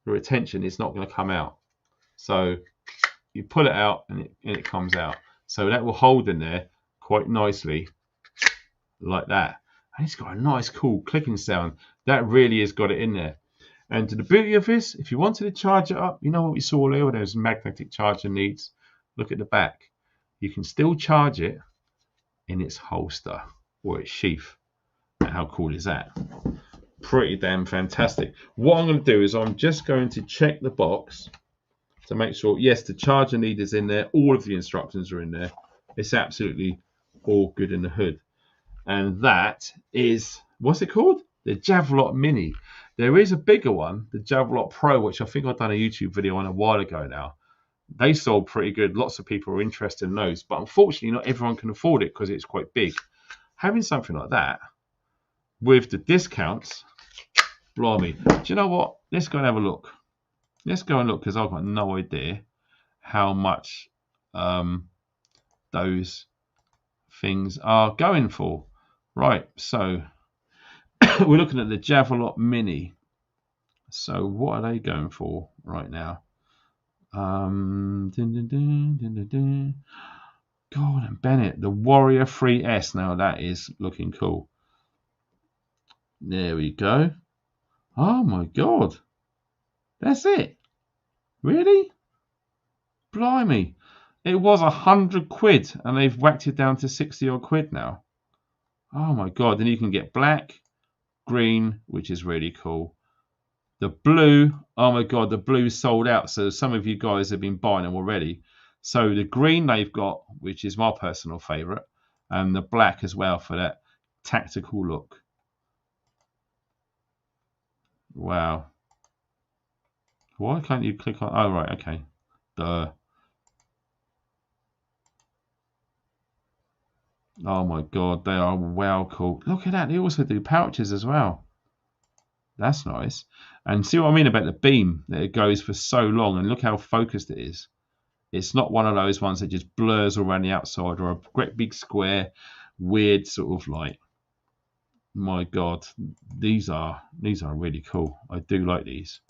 the retention is not going to come out. So you pull it out and it comes out. So that will hold in there quite nicely like that. And it's got a nice cool clicking sound. That really has got it in there. And to the beauty of this, if you wanted to charge it up, you know what we saw earlier, those magnetic charger leads. Look at the back. you can still charge it in its holster or its sheath. How cool is that? Pretty damn fantastic. What I'm going to do is I'm just going to check the box to make sure, yes, the charger lead is in there. All of the instructions are in there. It's absolutely all good in the hood. And that is, what's it called? The Javelot Mini. There is a bigger one, the Javelot Pro, which I think I've done a YouTube video on a while ago now. They sold pretty good. Lots of people are interested in those. But unfortunately, not everyone can afford it because it's quite big. Having something like that with the discounts, blimey. Do you know what? Let's go and have a look. Let's go and look because I've got no idea how much those things are going for. Right, so we're looking at the Javelot Mini. So what are they going for right now? God and Bennett, the Warrior 3S. Now that is looking cool. There we go. Oh my God. That's it. Really? Blimey. It was 100 quid and they've whacked it down to 60 odd quid now. Oh my God. Then you can get black, green, which is really cool. The blue, oh my God, the blue sold out. So some of you guys have been buying them already. So the green they've got, which is my personal favourite, and the black as well for that tactical look. Wow. Why can't you click on? Oh, right, okay. Duh. Oh my God, they are well cool. Look at that. They also do pouches as well. That's nice. And see what I mean about the beam, that it goes for so long, and look how focused it is. It's not one of those ones that just blurs around the outside or a great big square weird sort of light. My God, these are really cool. I do like these.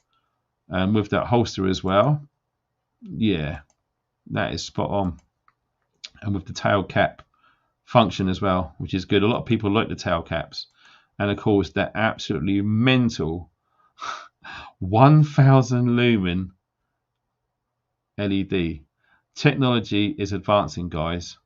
And with that holster as well, yeah, that is spot on. And with the tail cap function as well, which is good. A lot of people like the tail caps. And of course, that absolutely mental 1000 lumen LED. Technology is advancing, guys.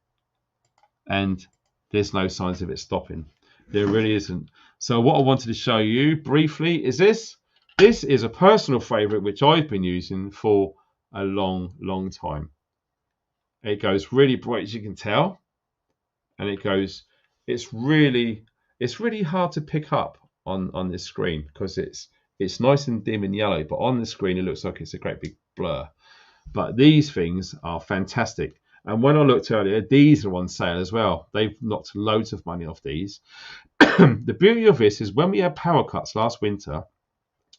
And there's no signs of it stopping. There really isn't. So what I wanted to show you briefly is this. This is a personal favorite, which I've been using for a long, long time. It goes really bright, as you can tell. And it goes, it's really hard to pick up on this screen because it's nice and dim and yellow, but on the screen it looks like it's a great big blur. But these things are fantastic. And when I looked earlier, these are on sale as well. They've knocked loads of money off these. The beauty of this is when we had power cuts last winter, I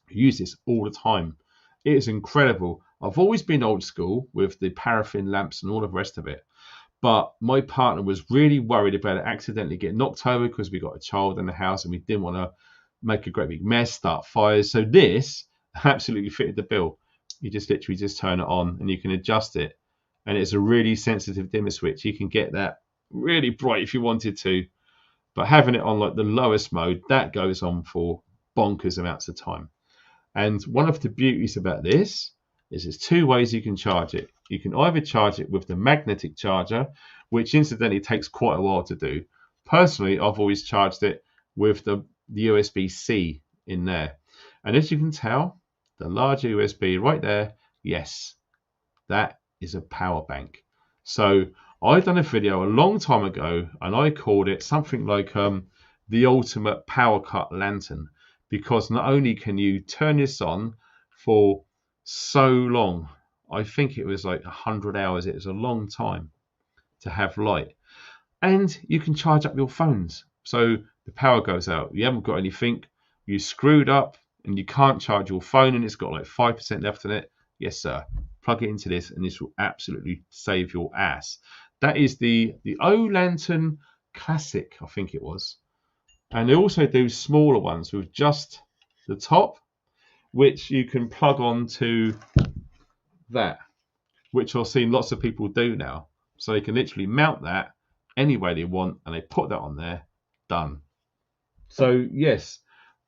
use this all the time. It is incredible. I've always been old school with the paraffin lamps and all the rest of it. But my partner was really worried about it accidentally getting knocked over because we got a child in the house and we didn't want to make a great big mess, start fires. So this absolutely fitted the bill. You just literally just turn it on and you can adjust it. And it's a really sensitive dimmer switch. You can get that really bright if you wanted to. But having it on like the lowest mode, that goes on for bonkers amounts of time. And one of the beauties about this is there's two ways you can charge it. You can either charge it with the magnetic charger, which incidentally takes quite a while to do. Personally, I've always charged it with the USB-C in there. And as you can tell, the larger USB right there, yes, that is a power bank. So I've done a video a long time ago and I called it something like the ultimate power cut lantern, because not only can you turn this on for so long, I think it was like 100 hours. It was a long time to have light. And you can charge up your phones. So the power goes out. You haven't got anything. You screwed up and you can't charge your phone and it's got like 5% left in it. Yes, sir. Plug it into this and this will absolutely save your ass. That is the O-Lantern Classic, I think it was. And they also do smaller ones with just the top, which you can plug on to that, which I've seen lots of people do now. So they can literally mount that any way they want and they put that on there, done. So yes,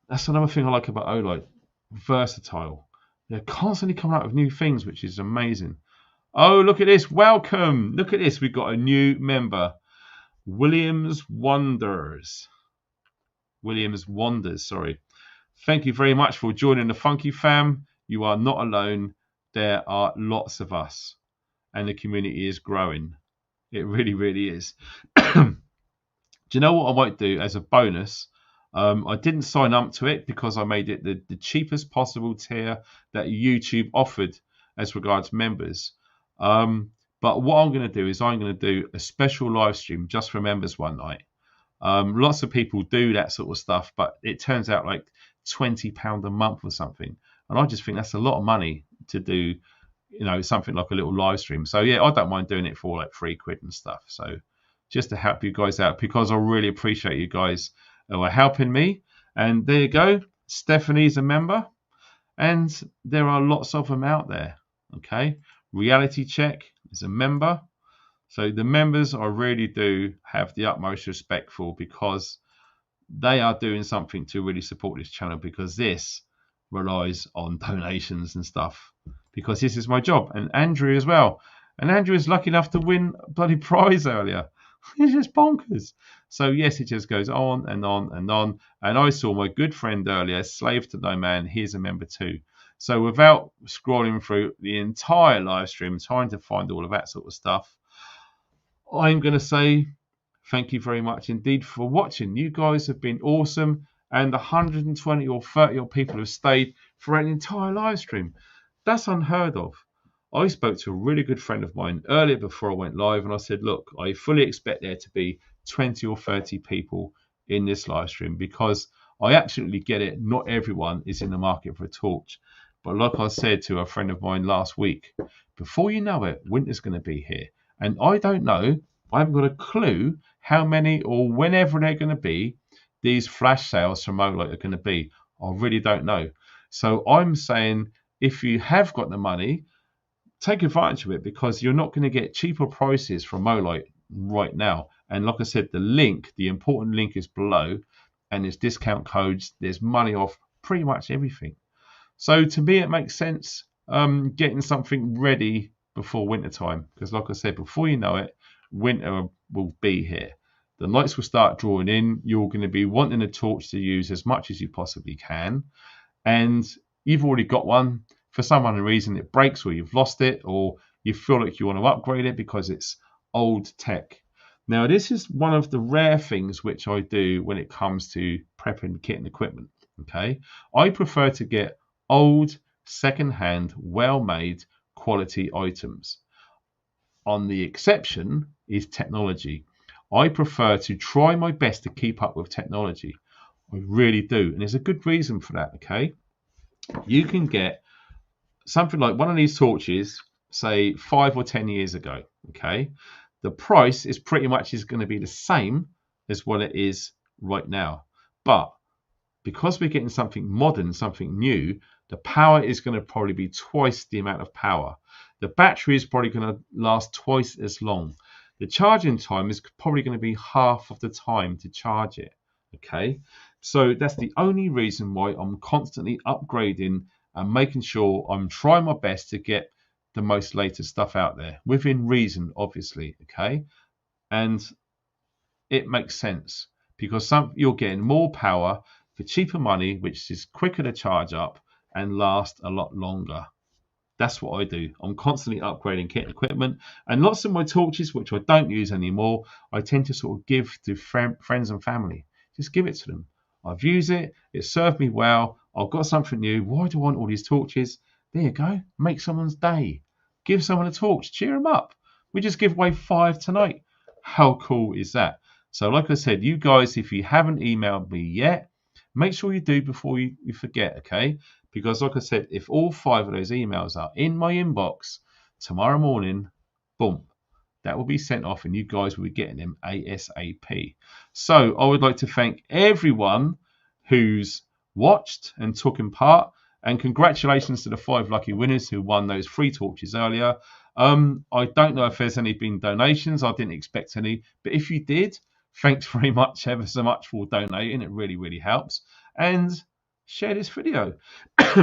that's another thing I like about Olight. Versatile. They're constantly coming out with new things, which is amazing. Oh, look at this. Welcome. Look at this. We've got a new member. Williams Wonders, sorry. Thank you very much for joining the Funky Fam. You are not alone. There are lots of us, and the community is growing. It really, really is. Do you know what I might do as a bonus? I didn't sign up to it because I made it the cheapest possible tier that YouTube offered as regards members. But what I'm going to do is I'm going to do a special live stream just for members one night. Lots of people do that sort of stuff, but it turns out like £20 a month or something. And I just think that's a lot of money to do, something like a little live stream. So yeah, I don't mind doing it for like £3 and stuff. So just to help you guys out, because I really appreciate you guys who are helping me. And there you go. Stephanie's a member. And there are lots of them out there. Okay. Reality Check is a member. So the members I really do have the utmost respect for, because they are doing something to really support this channel, because this relies on donations and stuff, because this is my job. And Andrew as well. And Andrew is lucky enough to win a bloody prize earlier. It's just bonkers. So yes, it just goes on and on and on. And I saw my good friend earlier, Slave to No Man. He's a member too. So without scrolling through the entire live stream, trying to find all of that sort of stuff, I'm going to say thank you very much indeed for watching. You guys have been awesome. And 120 or 30 odd people have stayed for an entire live stream. That's unheard of. I spoke to a really good friend of mine earlier before I went live, and I said, look, I fully expect there to be 20 or 30 people in this live stream, because I absolutely get it. Not everyone is in the market for a torch. But like I said to a friend of mine last week, before you know it, winter's going to be here. And I don't know, I haven't got a clue how many or whenever they're going to be, these flash sales from Olight are going to be. I really don't know. So I'm saying, if you have got the money, take advantage of it, because you're not going to get cheaper prices from Olight right now. And like I said, the link, the important link is below, and there's discount codes, there's money off pretty much everything. So to me, it makes sense getting something ready before winter time, because like I said, before you know it, winter will be here. The lights will start drawing in. You're going to be wanting a torch to use as much as you possibly can. And you've already got one. For some other reason, it breaks, or you've lost it, or you feel like you want to upgrade it because it's old tech. Now, this is one of the rare things which I do when it comes to prepping kit and equipment. Okay, I prefer to get old, second-hand, well-made, quality items. On the exception is technology. I prefer to try my best to keep up with technology. I really do. And there's a good reason for that, okay? You can get something like one of these torches, say 5 or 10 years ago, okay? The price is pretty much going to be the same as what it is right now. But because we're getting something modern, something new, the power is going to probably be twice the amount of power. The battery is probably going to last twice as long. The charging time is probably going to be half of the time to charge it. Okay, so that's the only reason why I'm constantly upgrading and making sure I'm trying my best to get the most latest stuff out there, within reason, obviously. Okay, and it makes sense, because you're getting more power for cheaper money, which is quicker to charge up and last a lot longer. That's what I do. I'm constantly upgrading kit and equipment, and lots of my torches, which I don't use anymore, I tend to sort of give to friends and family. Just give it to them. I've used it. It served me well. I've got something new. Why do I want all these torches? There you go. Make someone's day. Give someone a torch. Cheer them up. We just give away 5 tonight. How cool is that? So like I said, you guys, if you haven't emailed me yet, make sure you do before you forget, okay? Because like I said, if all 5 of those emails are in my inbox tomorrow morning, boom, that will be sent off, and you guys will be getting them ASAP. So I would like to thank everyone who's watched and took in part, and congratulations to the 5 lucky winners who won those 3 torches earlier. I don't know if there's any been donations. I didn't expect any, but if you did, thanks very much, ever so much, for donating. It really, really helps. And share this video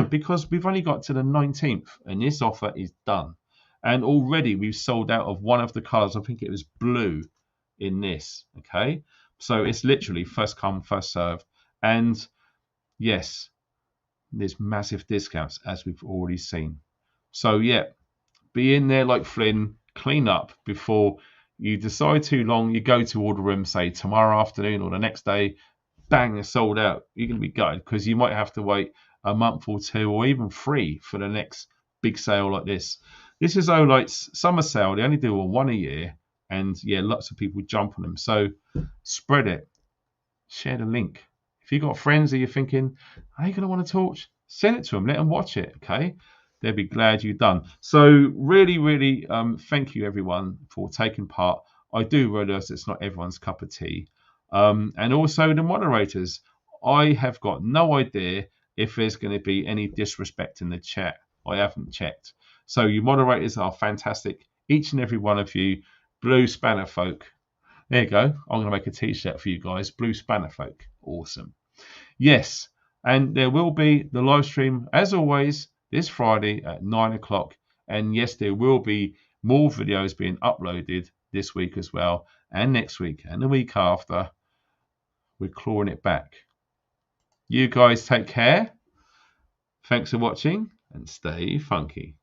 because we've only got to the 19th and this offer is done. And already we've sold out of one of the colours. I think it was blue in this. Okay, so it's literally first come, first serve. And yes, there's massive discounts as we've already seen. So yeah, be in there like Flynn, clean up before you decide too long. You go to order them, say tomorrow afternoon or the next day, bang, they're sold out. You're going to be gutted because you might have to wait a month or 2 or even 3 for the next big sale like this. This is Olight's summer sale. They only do one a year, and yeah, lots of people jump on them. So spread it, share the link. If you've got friends that you're thinking, are you going to want to torch? Send it to them, let them watch it, okay? They'll be glad you've done. So really, thank you everyone for taking part. I do realise it's not everyone's cup of tea. And also the moderators. I have got no idea if there's going to be any disrespect in the chat. I haven't checked. So you moderators are fantastic. Each and every one of you. Blue Spanner Folk. There you go. I'm going to make a t-shirt for you guys. Blue Spanner Folk. Awesome. Yes. And there will be the live stream, as always, this Friday at 9 o'clock. And yes, there will be more videos being uploaded this week as well. And next week and the week after. We're clawing it back. You guys take care. Thanks for watching and stay funky.